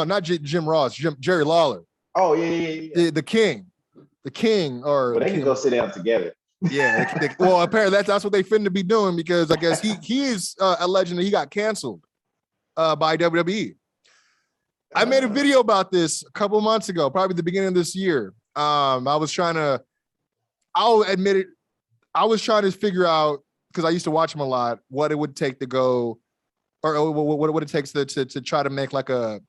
not Jim Ross, Jerry Lawler. Oh yeah. The king, or they can go sit down together. Yeah. Well, apparently that's what they finna be doing, because I guess he is alleging that he got canceled by WWE. I made a video about this a couple of months ago, probably the beginning of this year. I'll admit it, I was trying to figure out, because I used to watch him a lot, what it would take to go, or what it takes to try to make like a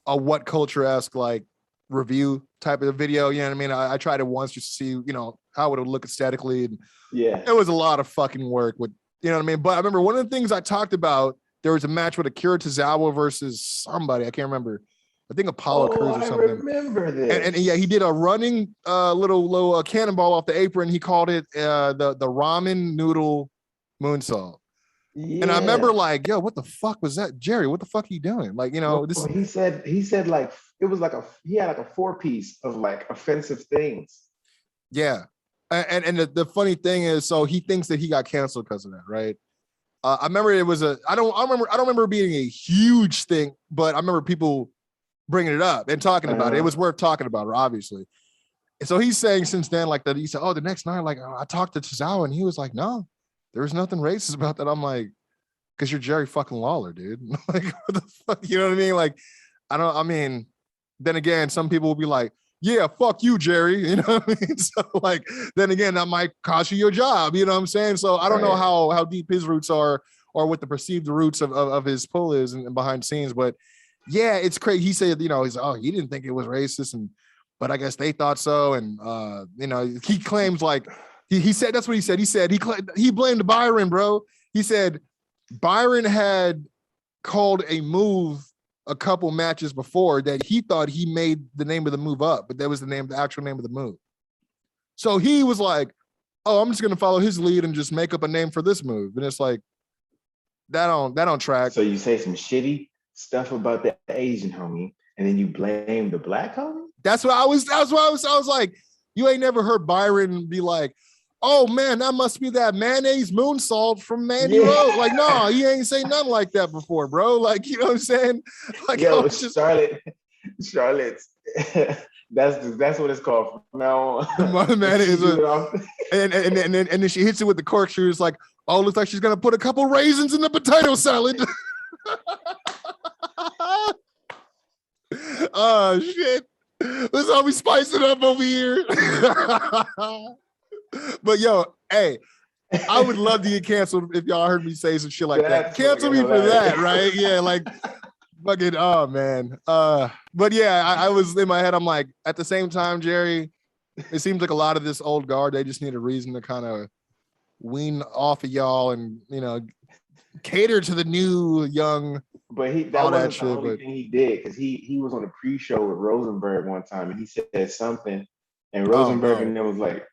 what culture-esque like review type of video. You know what I mean? I tried it once just to see, you know, how it would look aesthetically. And it was a lot of fucking work with, you know what I mean? But I remember one of the things I talked about, there was a match with Akira Tozawa versus somebody. I can't remember. I think Apollo Crews or something. I remember this. And yeah, he did a running little cannonball off the apron. He called it the ramen noodle moonsault. Yeah. And I remember like, yo, what the fuck was that? Jerry, what the fuck are you doing? Like, you know, this. He said like, it was like he had like a 4-piece of like offensive things. Yeah. And the funny thing is, so he thinks that he got canceled because of that, right? I remember it was I don't remember it being a huge thing, but I remember people bringing it up and talking about it. It was worth talking about, obviously. And so he's saying since then, like that, he said, oh, the next night, like I talked to Tozawa and he was like, no, there was nothing racist about that. I'm like, because you're Jerry fucking Lawler, dude. Like, what the fuck? You know what I mean? Like, then again, some people will be like, yeah, fuck you, Jerry. You know what I mean? So like, then again, that might cost you your job. You know what I'm saying? So I don't know how deep his roots are or what the perceived roots of his pull is and behind the scenes. But yeah, it's crazy. He said, you know, he didn't think it was racist, but I guess they thought so. And you know, he claims like he said, that's what he said. He said he blamed Byron, bro. He said Byron had called a move a couple matches before that he thought he made the name of the move up, but that was the actual name of the move. So he was like, oh, I'm just going to follow his lead and just make up a name for this move. And it's like, that don't track. So you say some shitty stuff about the Asian homie and then you blame the black homie? That's what I was like, you ain't never heard Byron be like, oh man, that must be that mayonnaise moonsault from Mandy Rose. Like, no, he ain't say nothing like that before, bro. Like, you know what I'm saying? Like, yo, Charlotte's that's what it's called from now on. Mayonnaise, and then she hits it with the corkscrew. It's like, oh, looks like she's gonna put a couple raisins in the potato salad. Oh shit. Let's all be spicing up over here. But yo, hey, I would love to get canceled if y'all heard me say some shit like that. Cancel me for that, right? Yeah, like fucking, oh man. But yeah, I was in my head, I'm like, at the same time, Jerry, it seems like a lot of this old guard, they just need a reason to kind of wean off of y'all and, you know, cater to the new young. But that wasn't the only thing he did, because he was on a pre-show with Rosenberg one time and he said something and Rosenberg and them was like,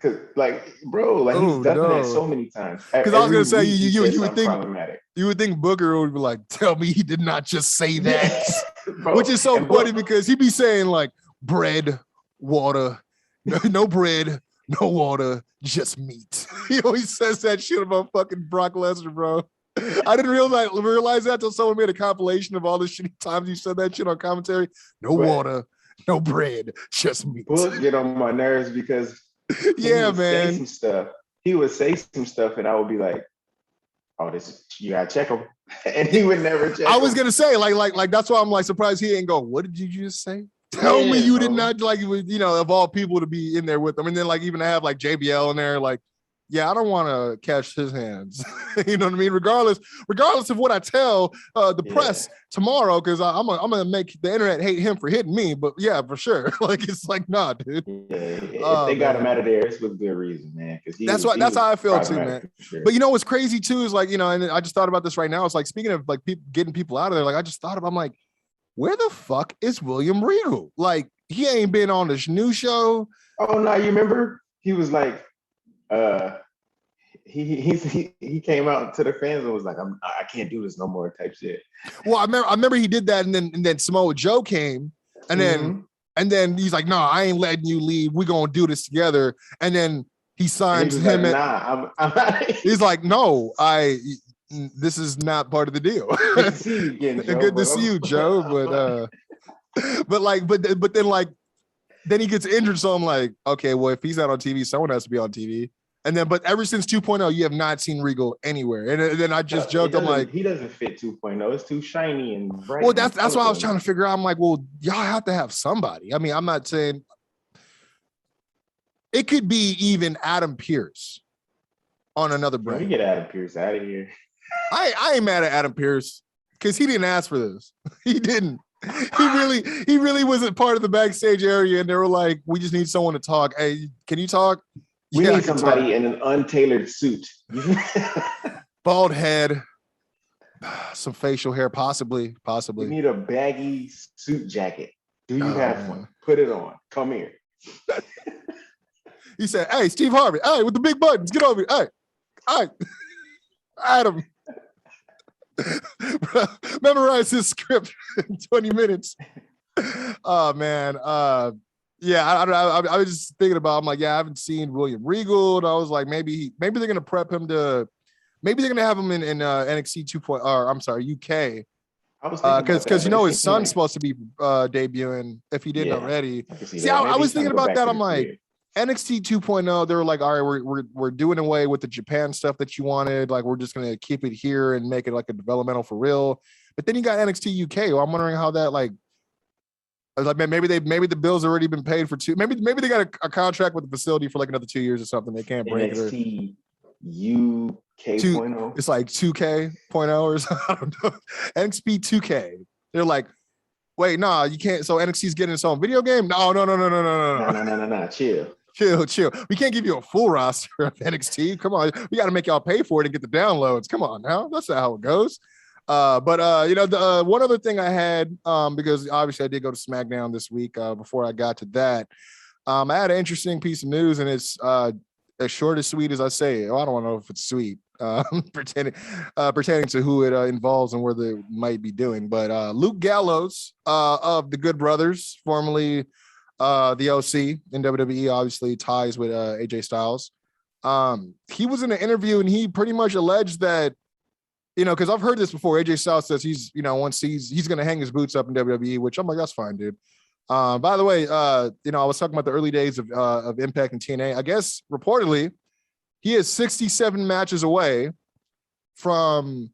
cause like, bro, like he's done that so many times. Because I was gonna say you would think Booker would be like, tell me he did not just say that. Bro, which is so funny because he'd be saying like bread, water, no bread, no water, just meat. He always says that shit about fucking Brock Lesnar, bro. I didn't realize that until someone made a compilation of all the shitty times he said that shit on commentary. No water, no bread, just meat. Book get on my nerves because yeah, man. He would say some stuff, and I would be like, "Oh, you gotta check him," and he would never check. I was gonna say, like that's why I'm like surprised he ain't go. What did you just say? Tell me you did not, like, you know, of all people to be in there with them, and then like even to have like JBL in there, like, yeah, I don't want to catch his hands. You know what I mean? Regardless of what I tell the press tomorrow, because I'm gonna make the internet hate him for hitting me. But yeah, for sure. Like it's like, nah, dude. Yeah, if they got him out of there, it's with good reason, man. Because that's how I feel too, man. Sure. But you know what's crazy too is like, you know, and I just thought about this right now. It's like, speaking of like getting people out of there, like I just thought about, I'm like, where the fuck is William Regal? Like he ain't been on this new show. Oh no, you remember? He was like, he came out to the fans and was like, I can't do this no more type shit. Well, I remember he did that, and then Samoa Joe came, and then he's like, no, I ain't letting you leave. We're gonna do this together. And then he signs him. Like, nah, I'm he's like, no, this is not part of the deal. Good to see you again, Joe. Good to see you, Joe. But then he gets injured. So I'm like, okay, well, if he's not on TV, someone has to be on TV. And then, but ever since 2.0, you have not seen Regal anywhere. And then I just joked, I'm like, he doesn't fit 2.0. It's too shiny and bright. Well, that's what I was trying to figure out. I'm like, well, y'all have to have somebody. I mean, I'm not saying it could be even Adam Pearce on another brand. We get Adam Pearce out of here. I ain't mad at Adam Pearce because he didn't ask for this. He didn't. He really wasn't part of the backstage area, and they were like, we just need someone to talk. Hey, can you talk? We need somebody in an untailored suit. Bald head, some facial hair, possibly. We need a baggy suit jacket. Do you have one? Put it on. Come here. He said, hey, Steve Harvey, hey, with the big buttons, get over here. Hey, Adam. Memorize his script in 20 minutes. Oh, man. Yeah, I was just thinking about, I'm like, yeah, I haven't seen William Regal. And I was like, maybe they're going to prep him maybe they're going to have him in NXT 2.0, or I'm sorry, UK. Because you know his son's supposed to be debuting if he didn't already. I was thinking about that. I'm like, NXT 2.0, they were like, all right, we're doing away with the Japan stuff that you wanted. Like, we're just going to keep it here and make it like a developmental for real. But then you got NXT UK. Well, I'm wondering how that maybe the bill's already been paid for two. Maybe they got a contract with the facility for like another 2 years or something. They can't break NXT UK 2.0. It's like 2K.0 or something. I don't know. NXT 2K. They're like, wait, nah, you can't. So NXT's getting its own video game? No. Chill. We can't give you a full roster of NXT. Come on, we got to make y'all pay for it and get the downloads. Come on now, that's not how it goes. But you know, the one other thing I had, because obviously I did go to SmackDown this week. Before I got to that, I had an interesting piece of news, and it's as short as sweet as I say. I don't know if it's sweet, pertaining to who it involves and where they might be doing. But Luke Gallows of the Good Brothers, formerly the OC in WWE, obviously ties with AJ Styles. He was in an interview and he pretty much alleged that, you know, because I've heard this before. AJ Styles says he's, you know, once he's going to hang his boots up in WWE, which I'm like, that's fine, dude. By the way, you know, I was talking about the early days of Impact and TNA. I guess reportedly he is 67 matches away from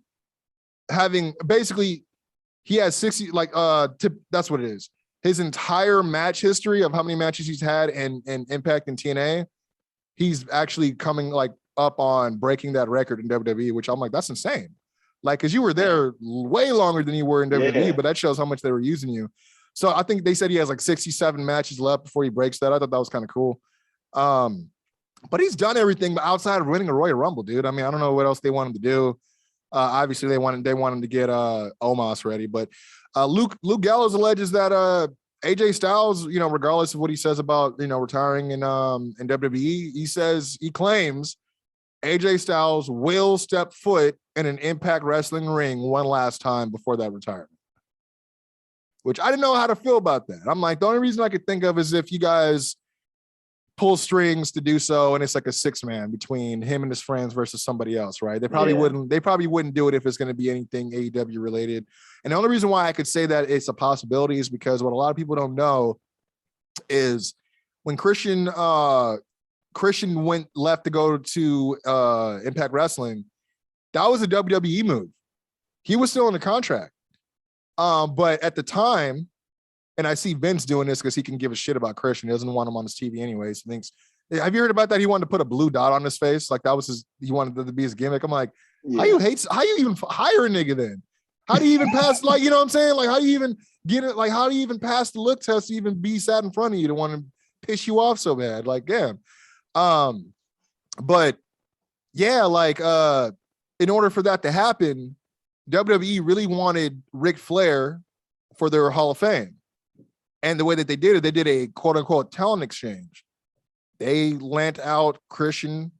having, basically he has 60, that's what it is. His entire match history of how many matches he's had in Impact and TNA, he's actually coming like up on breaking that record in WWE, which I'm like, that's insane. Like, because you were there way longer than you were in WWE, but that shows how much they were using you. So I think they said he has like 67 matches left before he breaks that. I thought that was kind of cool. But he's done everything outside of winning a Royal Rumble, dude. I mean, I don't know what else they want him to do. Obviously, they want him to get Omos ready, but Luke Gallows alleges that AJ Styles, you know, regardless of what he says about, you know, retiring in WWE, he claims AJ Styles will step foot in an Impact Wrestling ring one last time before that retirement. Which I didn't know how to feel about that. I'm like, the only reason I could think of is if you guys pull strings to do so, and it's like a 6-man between him and his friends versus somebody else, right? They probably wouldn't do it if it's going to be anything AEW related. And the only reason why I could say that it's a possibility is because what a lot of people don't know is when Christian left to go to Impact Wrestling, that was a WWE move. He was still in the contract. But at the time, and I see Vince doing this because he can give a shit about Christian. He doesn't want him on his TV anyways. He thinks Have you heard about that? He wanted to put a blue dot on his face. Like that was he wanted that to be his gimmick. I'm like, how you even hire a nigga then? How do you even pass, like, you know what I'm saying? Like, how do you even get it? Like, how do you even pass the look test to even be sat in front of you to want to piss you off so bad? Like, damn. But yeah, like, in order for that to happen, WWE really wanted Ric Flair for their Hall of Fame. And the way that they did a quote unquote talent exchange. They lent out Christian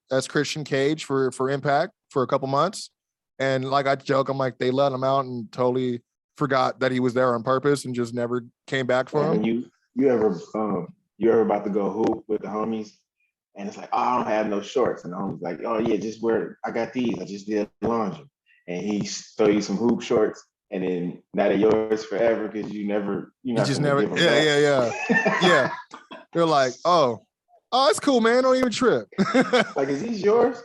Cage for Impact for a couple months. And like I joke, I'm like, they let him out and totally forgot that he was there on purpose and just never came back for him. You ever about to go hoop with the homies and it's like, oh, I don't have no shorts. And the homie's like, oh yeah, just wear, I got these. I just did laundry. And he throw you some hoop shorts and then now they're yours forever because you just never. Yeah. They're like, oh, it's cool, man. Don't even trip. Like, is these yours?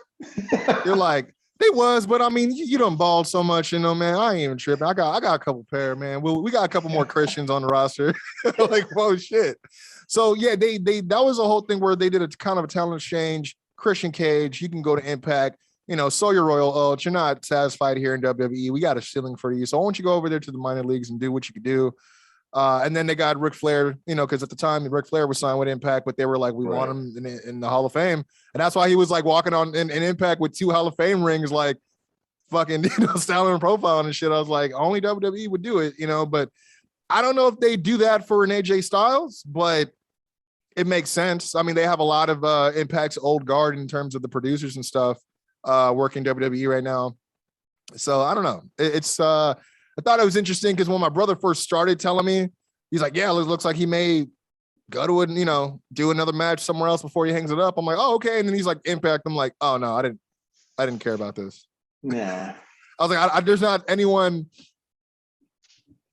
You're like, they was, but I mean, you done balled so much, you know, man. I ain't even tripping. I got a couple pair, man. We got a couple more Christians on the roster. Like, whoa, shit. So yeah, they that was a whole thing where they did a kind of a talent exchange. Christian Cage, you can go to Impact, you know, sow your royal oats. You're not satisfied here in WWE. We got a ceiling for you. So why don't you go over there to the minor leagues and do what you could do? And then they got Ric Flair, you know, because at the time Ric Flair was signed with Impact, but they were like, we want him in the Hall of Fame. And that's why he was like walking on in Impact with 2 Hall of Fame rings, like fucking, you know, styling and profiling and shit. I was like, only WWE would do it, you know, but I don't know if they do that for an AJ Styles, but it makes sense. I mean, they have a lot of Impact's old guard in terms of the producers and stuff working WWE right now. So I don't know. I thought it was interesting because when my brother first started telling me, he's like, yeah, it looks like he may go to it and, you know, do another match somewhere else before he hangs it up. I'm like, oh, okay. And then he's like, Impact. I'm like, oh no, I didn't care about this. Nah. I was like, there's not anyone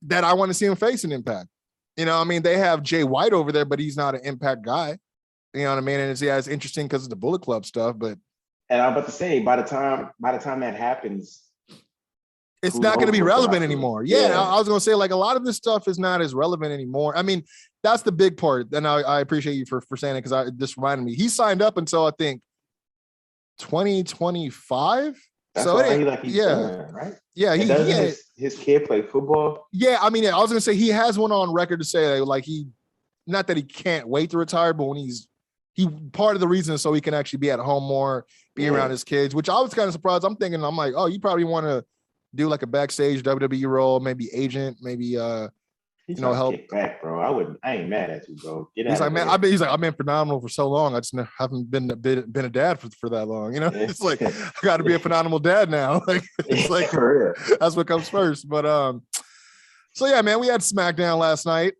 that I want to see him face an Impact. You know, I mean, they have Jay White over there, but he's not an Impact guy. You know what I mean? And it's interesting because of the Bullet Club stuff, but. And I'm about to say, by the time that happens, it's not going to be relevant anymore. Yeah, I was going to say, like, a lot of this stuff is not as relevant anymore. I mean, that's the big part. And I appreciate you for saying it because this reminded me. He signed up until, I think, 2025. That's so right? Yeah, his kid play football. Yeah, I mean, I was going to say he has one on record to say, like, not that he can't wait to retire, but when he part of the reason is so he can actually be at home more, be around his kids, which I was kind of surprised. I'm like, oh, you probably want to do like a backstage WWE role, maybe agent, maybe help. Kick back, bro. I ain't mad at you, bro. He's like, man, I've been phenomenal for so long. I just haven't been a dad for that long. You know, it's like I got to be a phenomenal dad now. Like it's like for real. That's what comes first. But so yeah, man, we had SmackDown last night.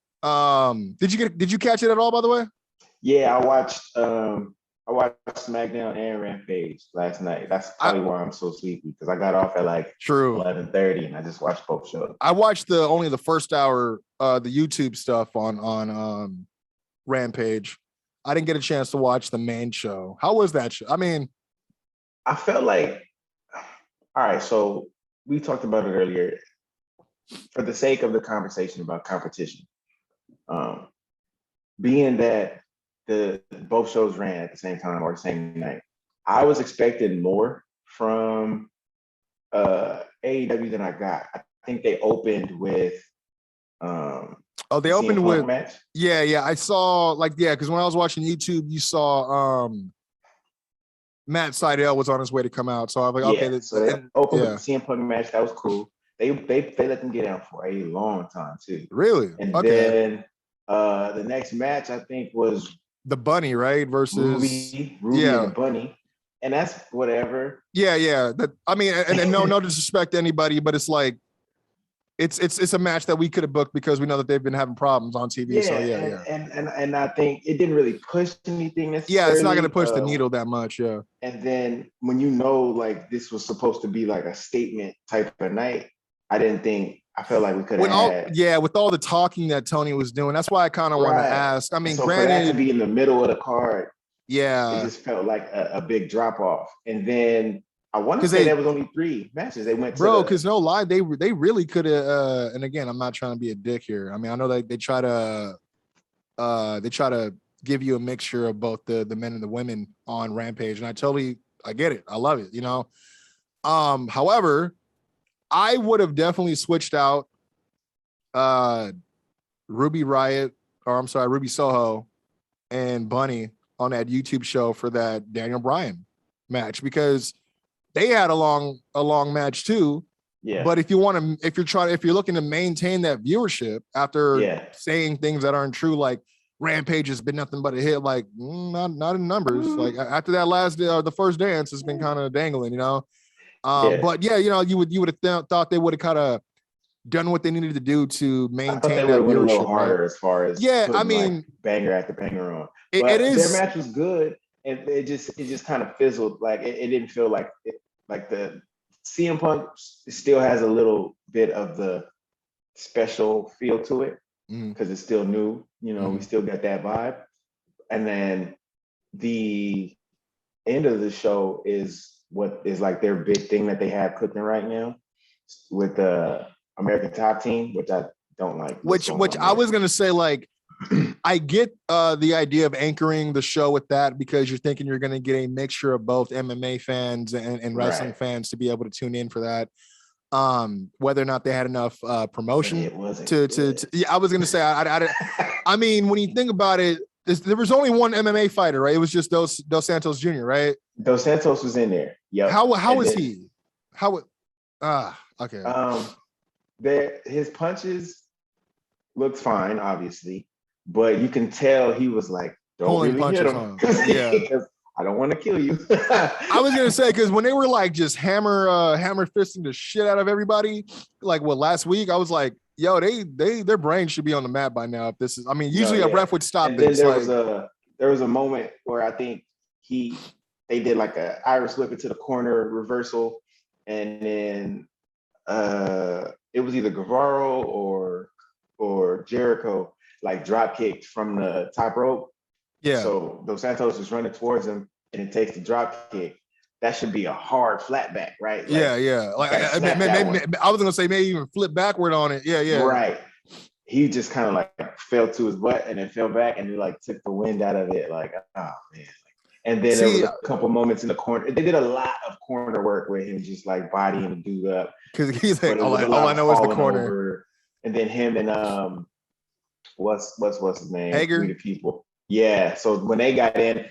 Did you catch it at all? By the way? Yeah, I watched SmackDown and Rampage last night. That's probably why I'm so sleepy because I got off at like 11:30 and I just watched both shows. I watched only the first hour, the YouTube stuff on Rampage. I didn't get a chance to watch the main show. How was that show? I mean, I felt like, all right, so we talked about it earlier. For the sake of the conversation about competition, being that both shows ran at the same time or the same night, I was expecting more from AEW than I got. I think they opened with they opened with match. Yeah. I saw because when I was watching YouTube, you saw Matt Sydal was on his way to come out. So I was like, okay. So they opened with the CM Punk match. That was cool. They let them get out for a long time too. Really? And then the next match I think was the Bunny, right? Versus Ruby and the Bunny. And that's whatever. Yeah. That, I mean, and no disrespect to anybody, but it's like it's a match that we could have booked because we know that they've been having problems on TV. Yeah, so and I think it didn't really push anything necessarily. Yeah, it's not gonna push the needle that much, yeah. And then when you know like this was supposed to be like a statement type of night, I felt like we could have with all the talking that Tony was doing. That's why I kind of want to ask. I mean, so granted, for that to be in the middle of the card, it just felt like a big drop off. And then I want to say there was only 3 matches. They went because no lie, they really could have. And again, I'm not trying to be a dick here. I mean, I know they try to give you a mixture of both the men and the women on Rampage. And I get it. I love it, you know. However, I would have definitely switched out Ruby Soho and Bunny on that YouTube show for that Daniel Bryan match, because they had a long match too. Yeah. But if you're looking to maintain that viewership after saying things that aren't true, like Rampage has been nothing but a hit, like not in numbers. Like after that the first dance has been kind of dangling, you know. But yeah, you know, you would have thought they would have kind of done what they needed to do to maintain that viewership. A little harder, right? As far as I mean, like banger after banger on. But it is. Their match was good, and it just kind of fizzled. Like it didn't feel like the CM Punk still has a little bit of the special feel to it because it's still new. You know, we still got that vibe. And then the end of the show is what is like their big thing that they have cooking right now with the American Top Team, which I don't like. Which I was gonna say, like, I get the idea of anchoring the show with that because you're thinking you're gonna get a mixture of both MMA fans and wrestling fans to be able to tune in for that. Whether or not they had enough promotion to I was gonna say I mean, when you think about it, there was only one MMA fighter, right? It was just Dos Santos Jr., right? Dos Santos was in there. Yeah. How was he? Okay. His punches looked fine, obviously, but you can tell he was like, don't really hit him. Yeah. I don't want to kill you. I was gonna say, because when they were like just hammer fisting the shit out of everybody, like last week, I was like, yo, their brains should be on the mat by now. If this is, I mean, usually a ref would stop this. There was a moment where I think they did like a Irish whip into the corner reversal, and then it was either Guevara or Jericho like drop kicked from the top rope. Yeah. So Dos Santos is running towards him, and it takes the drop kick. That should be a hard flat back, right? Like, yeah. Like I was gonna say maybe even flip backward on it. Yeah. Right. He just kind of like fell to his butt and then fell back, and he like took the wind out of it. Like, oh man. And then there was a couple moments in the corner. They did a lot of corner work with him just like bodying the dude up. Because he's like, all I know is the corner. Over. And then him and what's his name? Hager. The people. Yeah. So when they got in,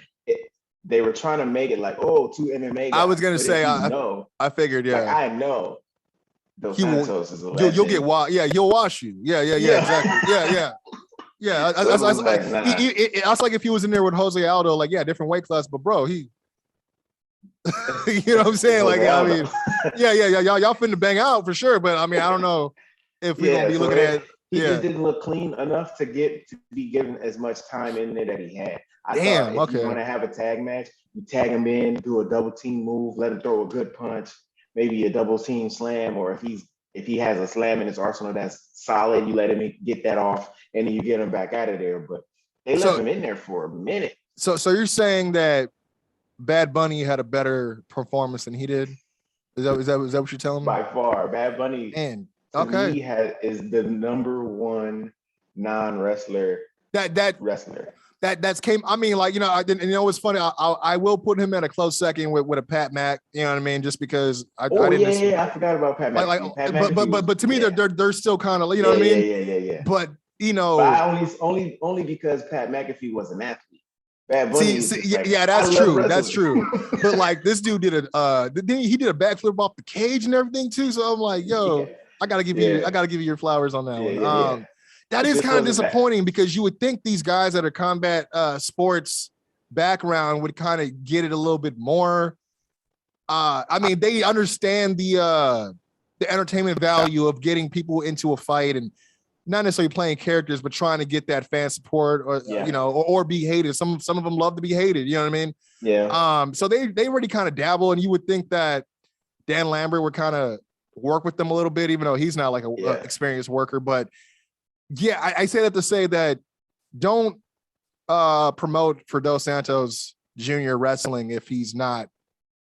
they were trying to make it like, oh, two MMA guys. I was gonna say, I figured, yeah. Like, I know Dos Santos is a legend. You'll get washed. Yeah, he'll wash you. Yeah, exactly. Yeah. I was like if he was in there with Jose Aldo, like, yeah, different weight class, but bro, he, you know what I'm saying? Like, I mean, yeah, y'all finna bang out for sure, but I mean, I don't know if we're gonna be looking at. He just didn't look clean enough to be given as much time in there that he had. If you want to have a tag match, you tag him in, do a double team move, let him throw a good punch, maybe a double team slam, or if he has a slam in his arsenal that's solid, you let him get that off, and then you get him back out of there. But they left him in there for a minute. So you're saying that Bad Bunny had a better performance than he did? Is that what you're telling me? By far, Bad Bunny. And he is the number one non-wrestler wrestler. That's came. I mean, like, you know, it's funny. I will put him at a close second with a Pat Mac. You know what I mean? Just because I forgot about Pat Mac. But to me, they're still kind of, you know what I mean? Yeah. But you know, only because Pat McAfee was an athlete. Bad Bunny. That's true. That's true. But like this dude did a backflip off the cage and everything too. So I'm like, yo, I gotta give you your flowers on that one. That is kind of disappointing because you would think these guys that are combat sports background would kind of get it a little bit more. I mean, they understand the entertainment value of getting people into a fight and not necessarily playing characters, but trying to get that fan support or you know, or be hated. Some of them love to be hated. You know what I mean? Yeah. So they already kind of dabble, and you would think that Dan Lambert would kind of work with them a little bit, even though he's not like a experienced worker, but. Yeah, I say that to say that don't promote for Dos Santos Jr. wrestling if he's not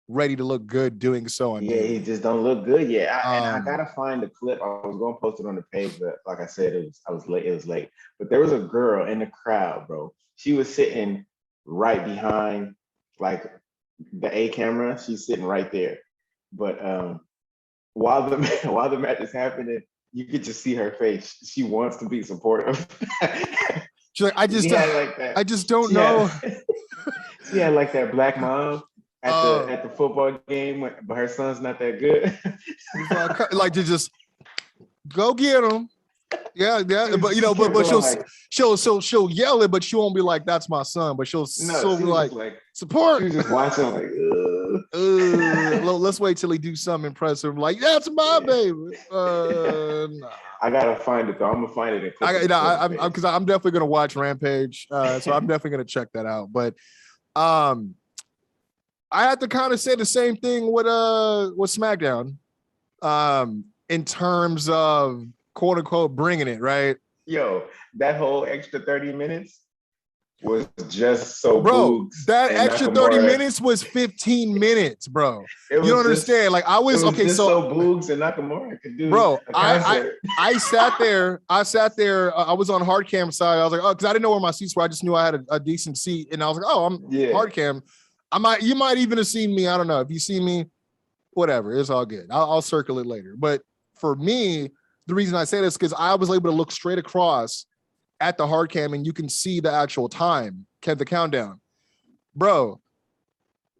ready to look good doing so. He just don't look good yet. I gotta find the clip. I was gonna post it on the page, but like I said, it was late. But there was a girl in the crowd, bro, she was sitting right behind like the A camera. She's sitting right there. But while the match is happening, you could just see her face. She wants to be supportive. She's like, I just don't know. She had like that black mom at the football game, but her son's not that good. Like to just go get him. Yeah, but she'll yell it, but she won't be like, "That's my son," but she'll still be like, "Support." She's just watching like, let's wait till he do something impressive. Like, that's my baby. Nah. I gotta find it though. I'm gonna find it. Because I'm definitely gonna watch Rampage, so I'm definitely gonna check that out. But I have to kind of say the same thing with SmackDown, in terms of quote unquote bringing it, right? Yo, that whole extra 30 minutes was just so bro. That extra 30 minutes was 15 minutes, bro. You don't understand? Like I was okay. So Boogs and Nakamura could do. Bro, I sat there. I was on hard cam side. I was like, oh, because I didn't know where my seats were. I just knew I had a decent seat, and I was like, oh, I'm hard cam. You might even have seen me. I don't know. If you see me, whatever, it's all good. I'll circle it later. But for me, the reason I say this is because I was able to look straight across at the hard cam and you can see the actual time, the countdown. Bro,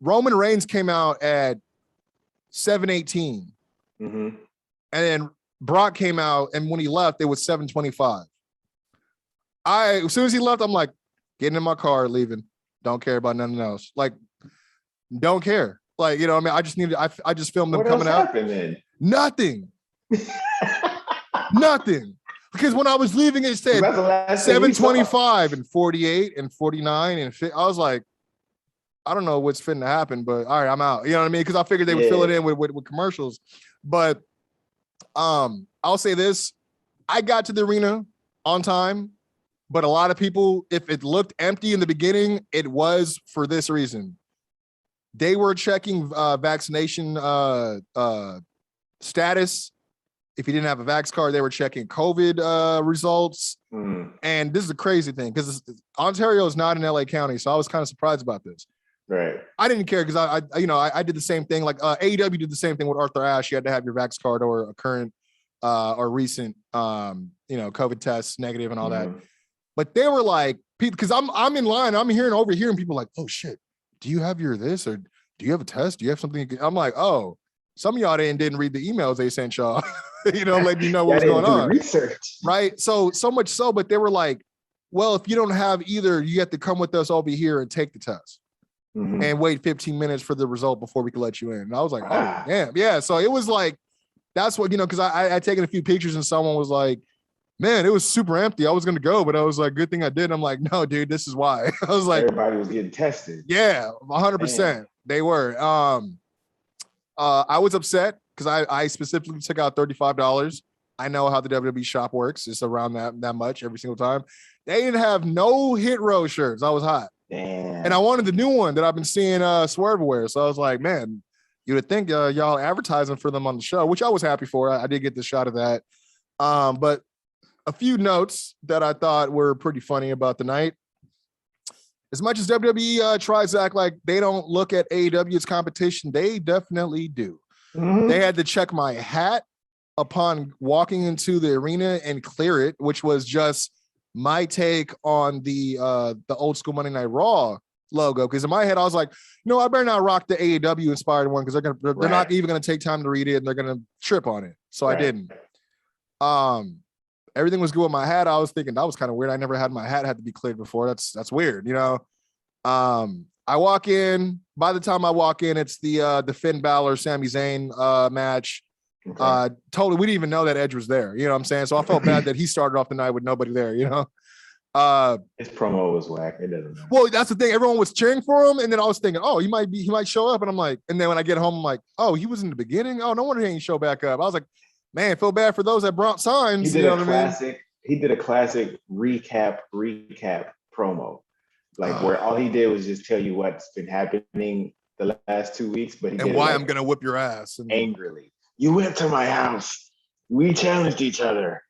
Roman Reigns came out at 7:18. Mm-hmm. And then Brock came out, and when he left, it was 7:25. As soon as he left, I'm like, getting in my car, leaving. Don't care about nothing else. Like, don't care. Like, you know, I mean, I just filmed them coming out. Then? Nothing. Nothing. Because when I was leaving, it said 7:25 and 48 and 49 and 50. I was like, I don't know what's fitting to happen, but all right, I'm out. You know what I mean? Because I figured they would fill it in with commercials. But I'll say this. I got to the arena on time, but a lot of people, if it looked empty in the beginning, it was for this reason. They were checking vaccination status. If you didn't have a Vax card, they were checking COVID results. And this is a crazy thing because Ontario is not in LA County, so I was kind of surprised about this. Right. I didn't care because I did the same thing. Like AEW did the same thing with Arthur Ashe. You had to have your Vax card or a current or recent COVID test negative and all that. But they were like, because I'm in line, I'm overhearing people like, oh shit, do you have your this or do you have a test? Do you have something? I'm like, oh, some of y'all didn't read the emails they sent y'all. Let me know what's going on. Research. Right. So much so, but they were like, well, if you don't have either, you have to come with us over here and take the test and wait 15 minutes for the result before we can let you in. And I was like, oh, damn. Yeah. So it was like, that's what, because I had taken a few pictures and someone was like, man, it was super empty. I was going to go, but I was like, good thing I did. I'm like, no, dude, this is why. I was like, everybody was getting tested. Yeah, 100%. They were. I was upset because I specifically took out $35. I know how the WWE shop works. It's around that much every single time. They didn't have no Hit Row shirts. I was hot. Damn. And I wanted the new one that I've been seeing Swerve wear. So I was like, man, you would think y'all advertising for them on the show, which I was happy for. I did get the shot of that. But a few notes that I thought were pretty funny about the night. As much as WWE tries to act like they don't look at AEW as competition, they definitely do. They had to check my hat upon walking into the arena and clear it, which was just my take on the old school Monday Night Raw logo. Because in my head, I was like, no, I better not rock the AEW inspired one because they're not even going to take time to read it and they're going to trip on it. So I didn't. Everything was good with my hat. I was thinking that was kind of weird. I never had my hat had to be cleared before. That's weird, I walk in. By the time I walk in, it's the Finn Balor, Sami Zayn match. Totally, we didn't even know that Edge was there. You know what I'm saying? So I felt bad that he started off the night with nobody there. His promo was whack. It doesn't matter. Well, that's the thing. Everyone was cheering for him, and then I was thinking, oh, he might show up, and I'm like, and then when I get home, I'm like, oh, he was in the beginning. Oh, no wonder he didn't show back up. I was like, man, feel bad for those that brought signs. He did a classic recap promo. Like where all he did was just tell you what's been happening the last 2 weeks, but he and why I'm gonna whip your ass angrily. You went to my house. We challenged each other.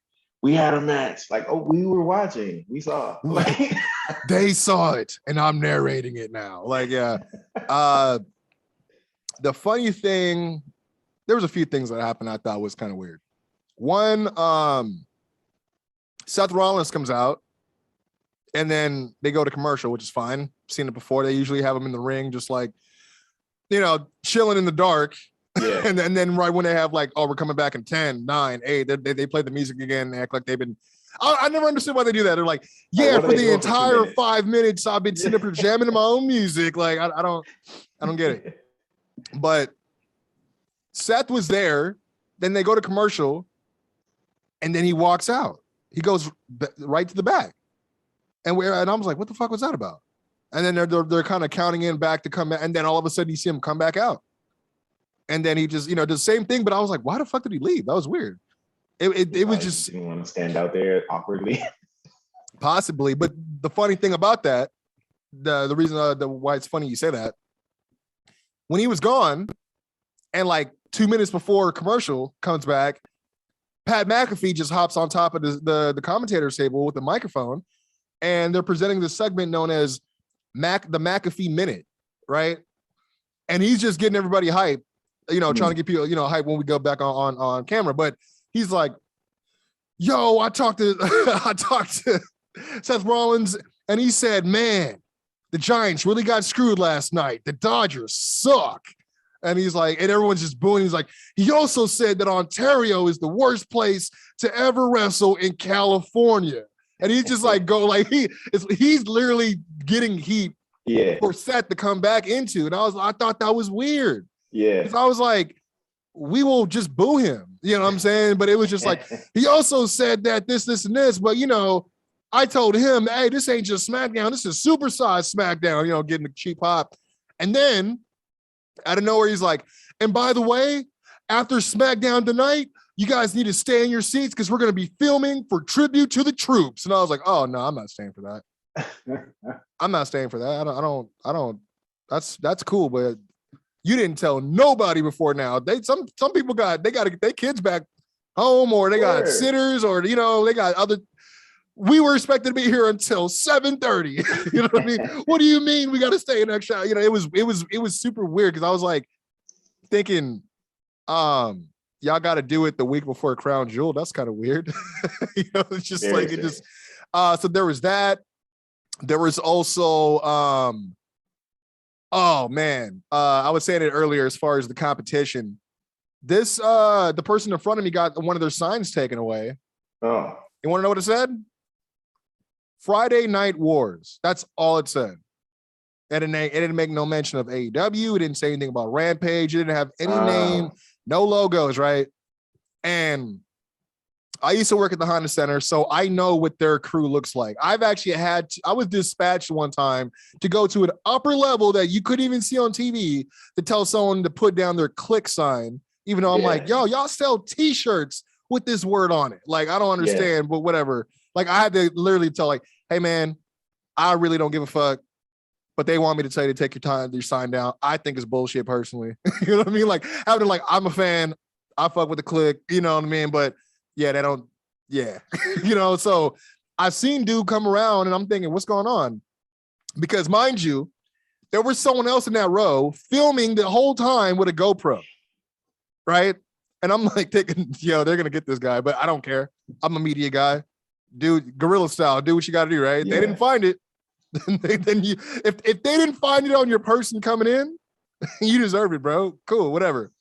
we had a match. Like, oh, we were watching. We saw. Like, they saw it, and I'm narrating it now. Like, yeah. The funny thing, there was a few things that happened I thought was kind of weird. One, Seth Rollins comes out, and then they go to commercial, which is fine. I've seen it before. They usually have him in the ring, just like, chilling in the dark. Yeah. and then right when they have like, oh, we're coming back in 10, 9, 8, they play the music again. They act like they've been. I never understood why they do that. They're like, yeah, for the entire 5 minutes, I've been sitting up here jamming to my own music. Like, I don't get it. But Seth was there. Then they go to commercial, and then he walks out. He goes right to the back, and I was like, what the fuck was that about? And then they're kind of counting in back to come back, and then all of a sudden you see him come back out, and then he just does the same thing. But I was like, why the fuck did he leave? That was weird. It was just didn't want to stand out there awkwardly. Possibly, but the funny thing about that, the reason why it's funny you say that, when he was gone, and like 2 minutes before commercial comes back, Pat McAfee just hops on top of the commentator's table with the microphone, and they're presenting this segment known as the McAfee Minute, right? And he's just getting everybody hype, trying to get people, hype when we go back on camera. But he's like, yo, I talked to Seth Rollins, and he said, man, the Giants really got screwed last night. The Dodgers suck. And he's like, and everyone's just booing. He's like, he also said that Ontario is the worst place to ever wrestle in California. And he's just like, he's literally getting heat for Seth to come back into. And I thought that was weird. Yeah. Because I was like, we will just boo him. You know what I'm saying? But it was just like, he also said that this, and this, but I told him, hey, this ain't just SmackDown. This is supersized SmackDown, getting the cheap pop. And then out of nowhere, he's like, and by the way, after SmackDown tonight, you guys need to stay in your seats because we're going to be filming for tribute to the troops. And I was like, oh, no, I'm not staying for that. I'm not staying for that. I don't, that's cool. But you didn't tell nobody before now. Some people got to get their kids back home, or they got sitters, or, they got other. We were expected to be here until 7:30. You know what I mean? What do you mean we got to stay an extra? It was super weird because I was like thinking, y'all got to do it the week before Crown Jewel. That's kind of weird. It's just very like it just. So there was that. There was also, oh man, I was saying it earlier as far as the competition. This the person in front of me got one of their signs taken away. Oh, you want to know what it said? Friday Night Wars. That's all it said. And it didn't make no mention of AEW. It didn't say anything about Rampage. It didn't have any name, no logos, right? And I used to work at the Honda Center, so I know what their crew looks like. I've actually I was dispatched one time to go to an upper level that you couldn't even see on TV to tell someone to put down their click sign, even though I'm like, yo, y'all sell T-shirts with this word on it. Like, I don't understand, but whatever. Like, I had to literally tell, like, hey, man, I really don't give a fuck, but they want me to tell you to take your sign down. I think it's bullshit personally. You know what I mean? Like, having to, like, I'm a fan. I fuck with the click. You know what I mean? But, yeah, they don't, so I've seen dude come around, and I'm thinking, what's going on? Because, mind you, there was someone else in that row filming the whole time with a GoPro, right? And I'm like thinking, they're going to get this guy, but I don't care. I'm a media guy. Dude, guerrilla style, do what you got to do, right? Yeah. They didn't find it. Then you, if they didn't find it on your person coming in, you deserve it, bro. Cool, whatever.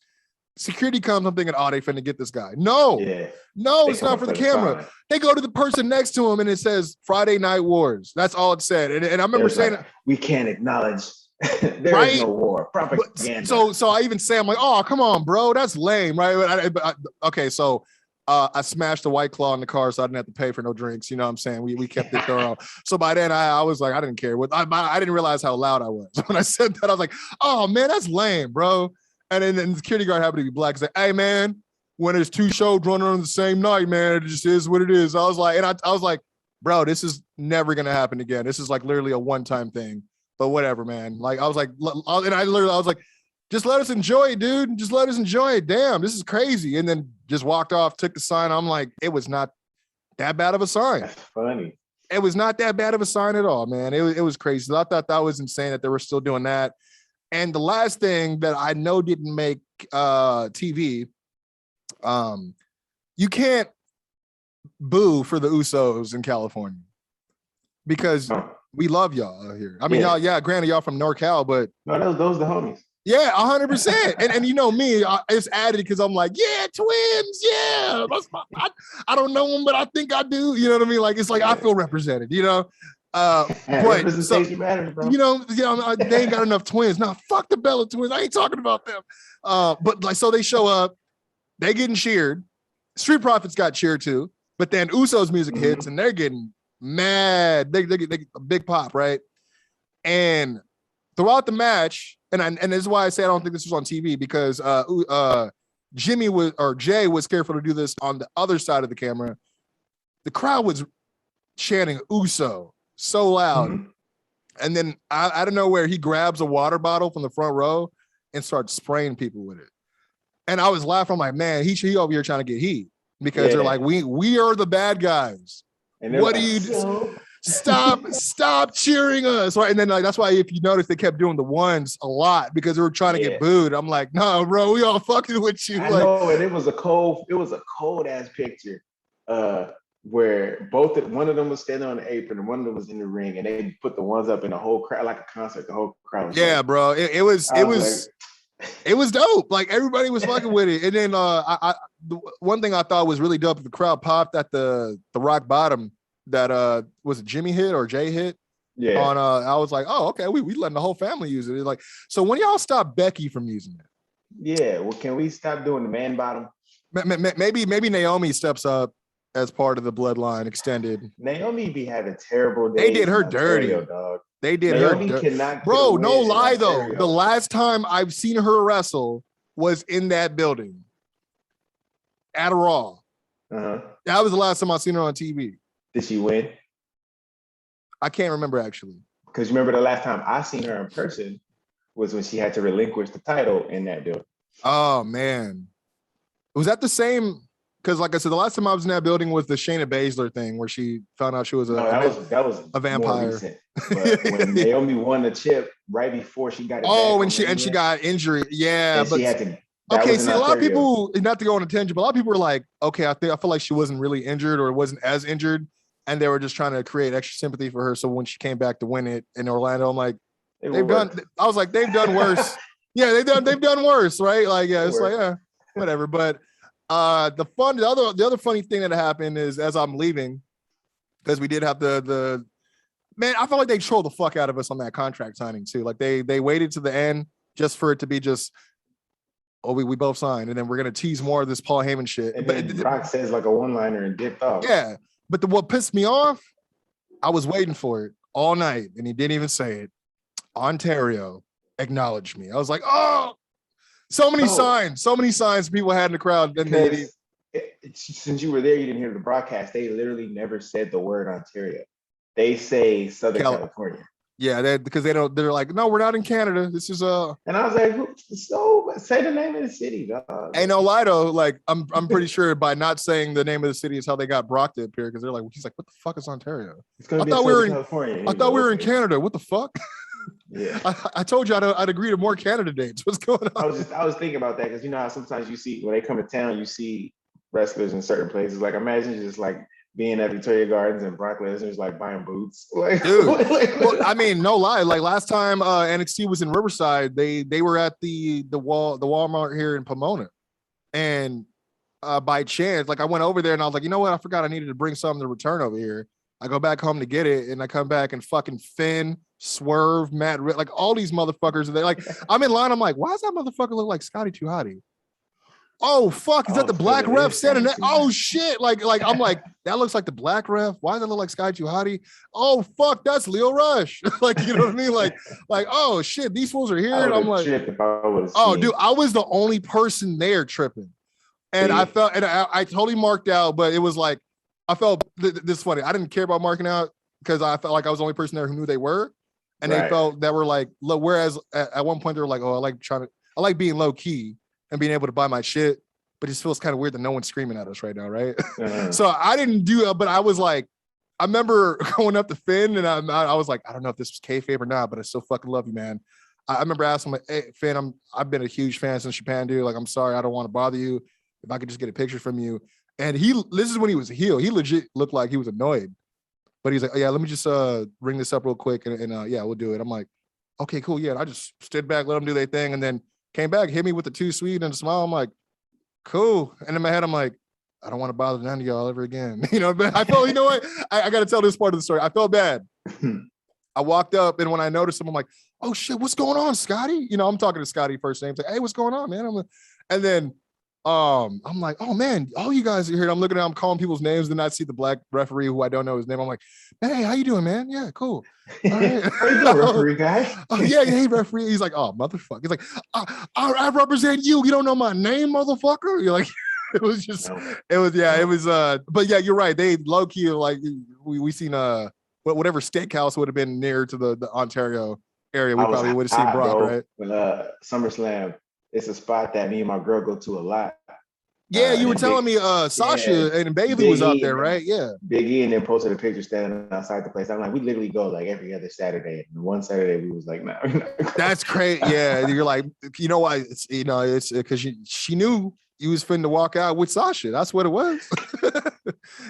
Security comes, I'm thinking, oh, they finna get this guy. No, it's not for the camera. They go to the person next to him and it says Friday Night Wars. That's all it said. And I remember saying, we can't acknowledge there is no war. Propaganda. So I even say, I'm like, oh, come on, bro. That's lame, right? Okay, so I smashed the White Claw in the car so I didn't have to pay for no drinks. You know what I'm saying? We kept it thorough. So by then I was like, I didn't care. I didn't realize how loud I was. When I said that, I was like, oh, man, that's lame, bro. And then the security guard happened to be black. He's like, hey, man, when there's two shows running on the same night, man, it just is what it is. I was like, and I was like, bro, this is never going to happen again. This is like literally a one-time thing. But whatever, man. Like, I was like, and I was like, just let us enjoy it, dude. Just let us enjoy it. Damn, this is crazy. And then just walked off, took the sign. I'm like, it was not that bad of a sign. That's funny. It was not that bad of a sign at all, man. It was crazy. So I thought that was insane that they were still doing that. And the last thing that I know didn't make TV, you can't boo for the Usos in California because we love y'all out here. I mean, y'all, granted, y'all from NorCal, but no, those the homies. Yeah, 100%. And you know me, it's added because I'm like, yeah, twins, yeah. I don't know them, but I think I do. You know what I mean? Like, it's like I feel represented, you know? But so, matters, bro. You know, they ain't got enough twins. Now, fuck the Bella twins. I ain't talking about them. But like, so they show up, they getting cheered. Street Profits got cheered too, but then Usos music hits and they're getting mad. They get a big pop, right? And throughout the match, and this is why I say I don't think this was on TV because Jay was careful to do this on the other side of the camera. The crowd was chanting Uso so loud. And then I don't know where he grabs a water bottle from the front row and starts spraying people with it. And I was laughing. I'm like, man, he over here trying to get heat because they're like, we are the bad guys. And what like, do you do? Stop cheering us, right? And then like that's why if you notice they kept doing the ones a lot because they were trying to get booed. I'm like, no, bro, we all fucking with you. I know, and it was a cold ass picture where one of them was standing on the apron and one of them was in the ring, and they put the ones up in the whole crowd like a concert. The whole crowd was bro. It was dope. Like everybody was fucking with it. And then the one thing I thought was really dope, the crowd popped at the rock bottom. That was it Jimmy hit or Jay hit on I was like, oh, okay, we letting the whole family use it. It's like, so when y'all stop Becky from using it? Yeah, well, can we stop doing the man bottom? Maybe Naomi steps up as part of the bloodline extended. Naomi be having terrible days. They did her dirty, dog. They did Naomi her dirty. Bro, no lie though. The last time I've seen her wrestle was in that building at a Raw. That was the last time I seen her on TV. Did she win? I can't remember actually. Because you remember the last time I seen her in person was when she had to relinquish the title in that building. Oh man, was that the same? Because like I said, the last time I was in that building was the Shayna Baszler thing where she found out she was that was a vampire. Recent. But when Naomi won the chip right before she got it. Oh, and she got injured. Yeah, but she had to. Okay, see, a lot of people, not to go on a tangent, but a lot of people were like, okay, I feel like she wasn't really injured or wasn't as injured. And they were just trying to create extra sympathy for her. So when she came back to win it in Orlando, I'm like, they've done worse. Yeah, they've done worse, right? Like, yeah, it's like, yeah, whatever. But the other funny thing that happened is as I'm leaving, because we did have the man, I felt like they trolled the fuck out of us on that contract signing too. Like they waited to the end just for it to be just, oh, we both signed, and then we're gonna tease more of this Paul Heyman shit. And then Brock says like a one-liner and dipped off. Yeah. But what pissed me off, I was waiting for it all night, and he didn't even say it. Ontario acknowledged me. I was like, oh, so many signs people had in the crowd. Then since you were there, you didn't hear the broadcast. They literally never said the word Ontario. They say Southern California. Yeah, because they're like, no, we're not in Canada. This is And I was like, so say the name of the city, dog. Ain't no lie though. Like I'm pretty sure by not saying the name of the city is how they got Brock to appear, because they're like, he's like, what the fuck is Ontario? I thought we were in California. I thought we were in Canada. What the fuck? Yeah. I told you I'd agree to more Canada dates. What's going on? I was thinking about that because you know how sometimes you see when they come to town, you see wrestlers in certain places. Like imagine just like being at Victoria Gardens and Brock Lesnar's like buying boots. Like, dude, well, I mean, no lie. Like last time NXT was in Riverside, they were at the Walmart here in Pomona, and by chance, like I went over there and I was like, you know what? I forgot I needed to bring something to return over here. I go back home to get it, and I come back and fucking Finn, Swerve, Matt, like all these motherfuckers. They like, I'm in line. I'm like, why does that motherfucker look like Scotty 2 Hotty? Oh fuck! Is that the black ref standing there? Oh shit! Like I'm like, that looks like the black ref. Why does it look like Sky Hotty? Oh fuck! That's Leo Rush. Like you know what I mean? Like oh shit! These fools are here, and I'm like, oh dude, I was the only person there tripping, and I felt, and I totally marked out, but it was like I felt this is funny. I didn't care about marking out because I felt like I was the only person there who knew they were, and they felt that were like low. Whereas at one point they were like, oh, I like being low key and being able to buy my shit. but it just feels kind of weird that no one's screaming at us right now, right? So I didn't do it, but I was like, I remember going up to Finn, and I was like, I don't know if this was kayfabe or not, but I still fucking love you, man. I remember asking him, like, hey, Finn, I've been a huge fan since Japan, dude. Like, I'm sorry, I don't want to bother you. If I could just get a picture from you. And this is when he was a heel. He legit looked like he was annoyed. But he's like, oh, yeah, let me just ring this up real quick, and yeah, we'll do it. I'm like, okay, cool, yeah. And I just stood back, let them do their thing, and then came back, hit me with the too sweet and a smile. I'm like, cool. And in my head, I'm like, I don't want to bother none of y'all ever again. You know, but I felt, you know what? I got to tell this part of the story. I felt bad. I walked up, and when I noticed him, I'm like, oh shit, what's going on, Scotty? You know, I'm talking to Scotty first name. Like, hey, what's going on, man? And then I'm like, oh man, all you guys are here. I'm looking at, I'm calling people's names, then I see the black referee who I don't know his name. I'm like, hey, how you doing, man? Yeah, cool. All right. How you doing, referee guy? Oh yeah, hey, referee. He's like, oh motherfucker. He's like, I represent you. You don't know my name, motherfucker. You're like, it was but yeah, you're right. They low key, like, we seen whatever steakhouse would have been near to the Ontario area. We probably would have seen Brock, right? When SummerSlam, it's a spot that me and my girl go to a lot. Yeah, you were telling me Sasha and Bailey was out there, right? Yeah. Big E and then posted a picture standing outside the place. I'm like, we literally go like every other Saturday. And one Saturday we was like, nah. That's crazy. Yeah, you're like, you know why? It's because she knew you was finna walk out with Sasha. That's what it was.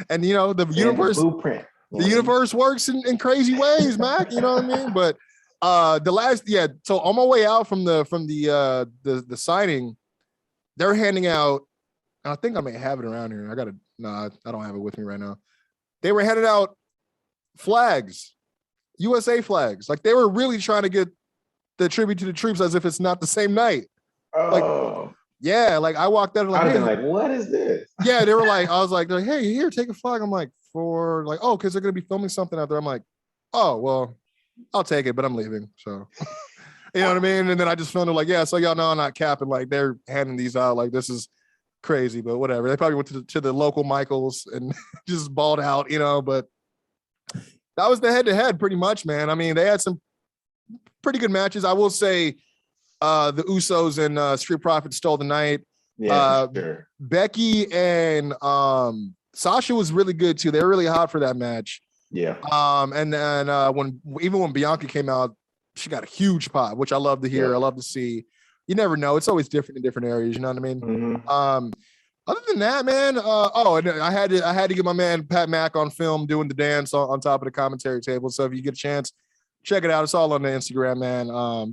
And the universe, blueprint. The universe works in crazy ways, Mac. You know what I mean? But so on my way out from the signing, they're handing out. I think I may have it around here. I don't have it with me right now. They were handing out flags, USA flags. Like, they were really trying to get the tribute to the troops as if it's not the same night. Oh. Like, yeah, like I walked out and I was like, what is this? Yeah, they were like, I was like, hey, here, take a flag. I'm like, because they're gonna be filming something out there. I'm like, oh, well, I'll take it, but I'm leaving. So you know what I mean? And then I just found it like, yeah, so y'all know I'm not capping. Like, they're handing these out, like, this is crazy, but whatever. They probably went to the local Michaels and just balled out, but that was the head-to-head pretty much, man. I mean, they had some pretty good matches. I will say the Usos and Street Profits stole the night. Yeah, sure. Becky and Sasha was really good too. They were really hot for that match. Yeah. And then when Bianca came out, she got a huge pop, which I love to hear. Yeah. I love to see. You never know. It's always different in different areas. You know what I mean? Mm-hmm. Other than that, man. And I had to get my man Pat Mack on film doing the dance on top of the commentary table. So if you get a chance, check it out. It's all on the Instagram, man.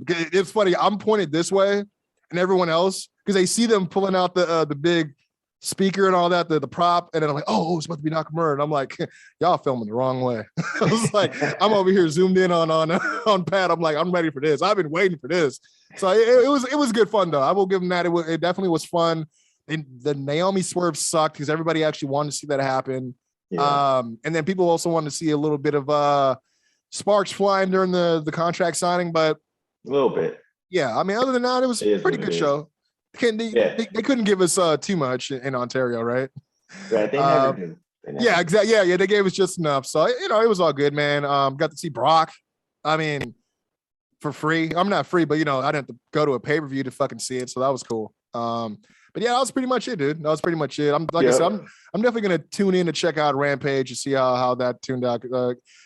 It's funny. I'm pointed this way, and everyone else, because they see them pulling out the big speaker and all that, the prop, and then I'm like, oh, it's about to be Nakamura, and I'm like, y'all filming the wrong way. I was like, I'm over here zoomed in on Pat. I'm like, I'm ready for this. I've been waiting for this. So it was good fun though. I will give them that. It definitely was fun. And the Naomi swerve sucked because everybody actually wanted to see that happen. Yeah. And then people also wanted to see a little bit of sparks flying during the contract signing, but a little bit. Yeah, I mean, other than that, it was a pretty good show. They couldn't give us too much in Ontario, right? Right, they never do. Yeah, exactly. Yeah, they gave us just enough. So it was all good, man. Got to see Brock. I mean, for free. I'm not free, but I didn't have to go to a pay-per-view to fucking see it, so that was cool. But yeah, that was pretty much it, dude. That was pretty much it. I said, I'm definitely gonna tune in to check out Rampage and see how that tuned out.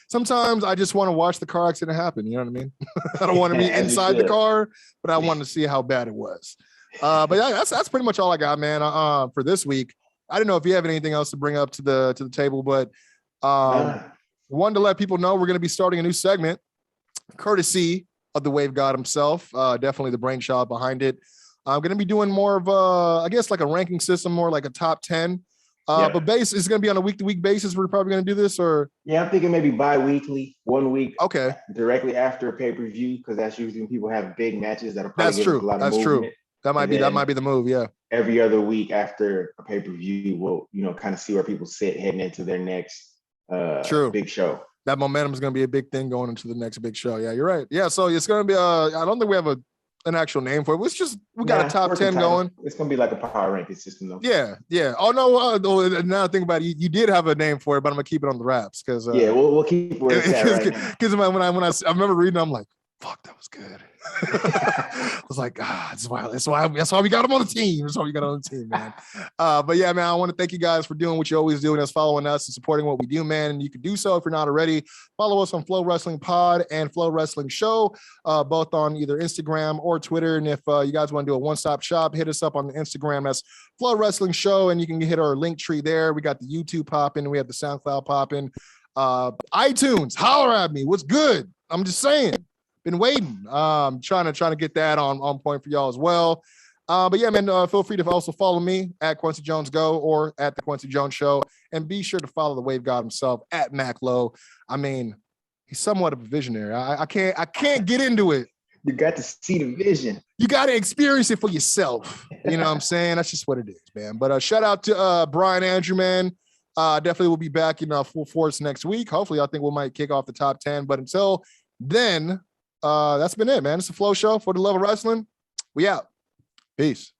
Sometimes I just want to watch the car accident happen. You know what I mean? I don't want to be inside the car, but I want to see how bad it was. But yeah, that's pretty much all I got, man. For this week, I don't know if you have anything else to bring up to the table, but wanted to let people know we're gonna be starting a new segment, courtesy of the Wave God himself. Definitely the brainchild behind it. I'm going to be doing more of I guess like a ranking system, more like a top 10. But base is going to be on a week-to-week basis. We're probably going to do this, or I'm thinking maybe bi-weekly, 1 week. Okay. Directly after a pay-per-view, because that's usually when people have big matches that'll probably that's true. That's true. That might be the move. Yeah. Every other week after a pay-per-view, we'll kind of see where people sit heading into their next big show. That momentum is going to be a big thing going into the next big show. Yeah, you're right. Yeah, so it's going to be I don't think we have an actual name for it. It's just we got a top 10 going. It's going to be like a power ranking system though. Yeah. Oh no, now I think about it, you did have a name for it, but I'm going to keep it on the wraps because we'll keep where it's at right now. Because when I remember reading, I'm like, fuck, that was good. I was like, that's why we got him on the team. That's why we got him on the team, man. But yeah, man, I want to thank you guys for doing what you always do, and that's following us and supporting what we do, man. And you can do so if you're not already. Follow us on Flow Wrestling Pod and Flow Wrestling Show, both on either Instagram or Twitter. And if you guys want to do a one-stop shop, hit us up on the Instagram. That's Flow Wrestling Show, and you can hit our link tree there. We got the YouTube popping. We have the SoundCloud popping. iTunes, holler at me. What's good? I'm just saying. Been waiting. Trying to get that on point for y'all as well. But yeah, man, feel free to also follow me at Kwency Jones Go or at the Kwency Jones Show, and be sure to follow the Wave God himself at Mac Low. I mean, he's somewhat of a visionary. I can't get into it. You got to see the vision. You got to experience it for yourself. You know what I'm saying? That's just what it is, man. But shout out to Brian Andrew, man. Definitely will be back in full force next week. Hopefully, I think we might kick off the top 10. But until then, that's been it, man. It's the Flow Show for the love of wrestling. We out. Peace.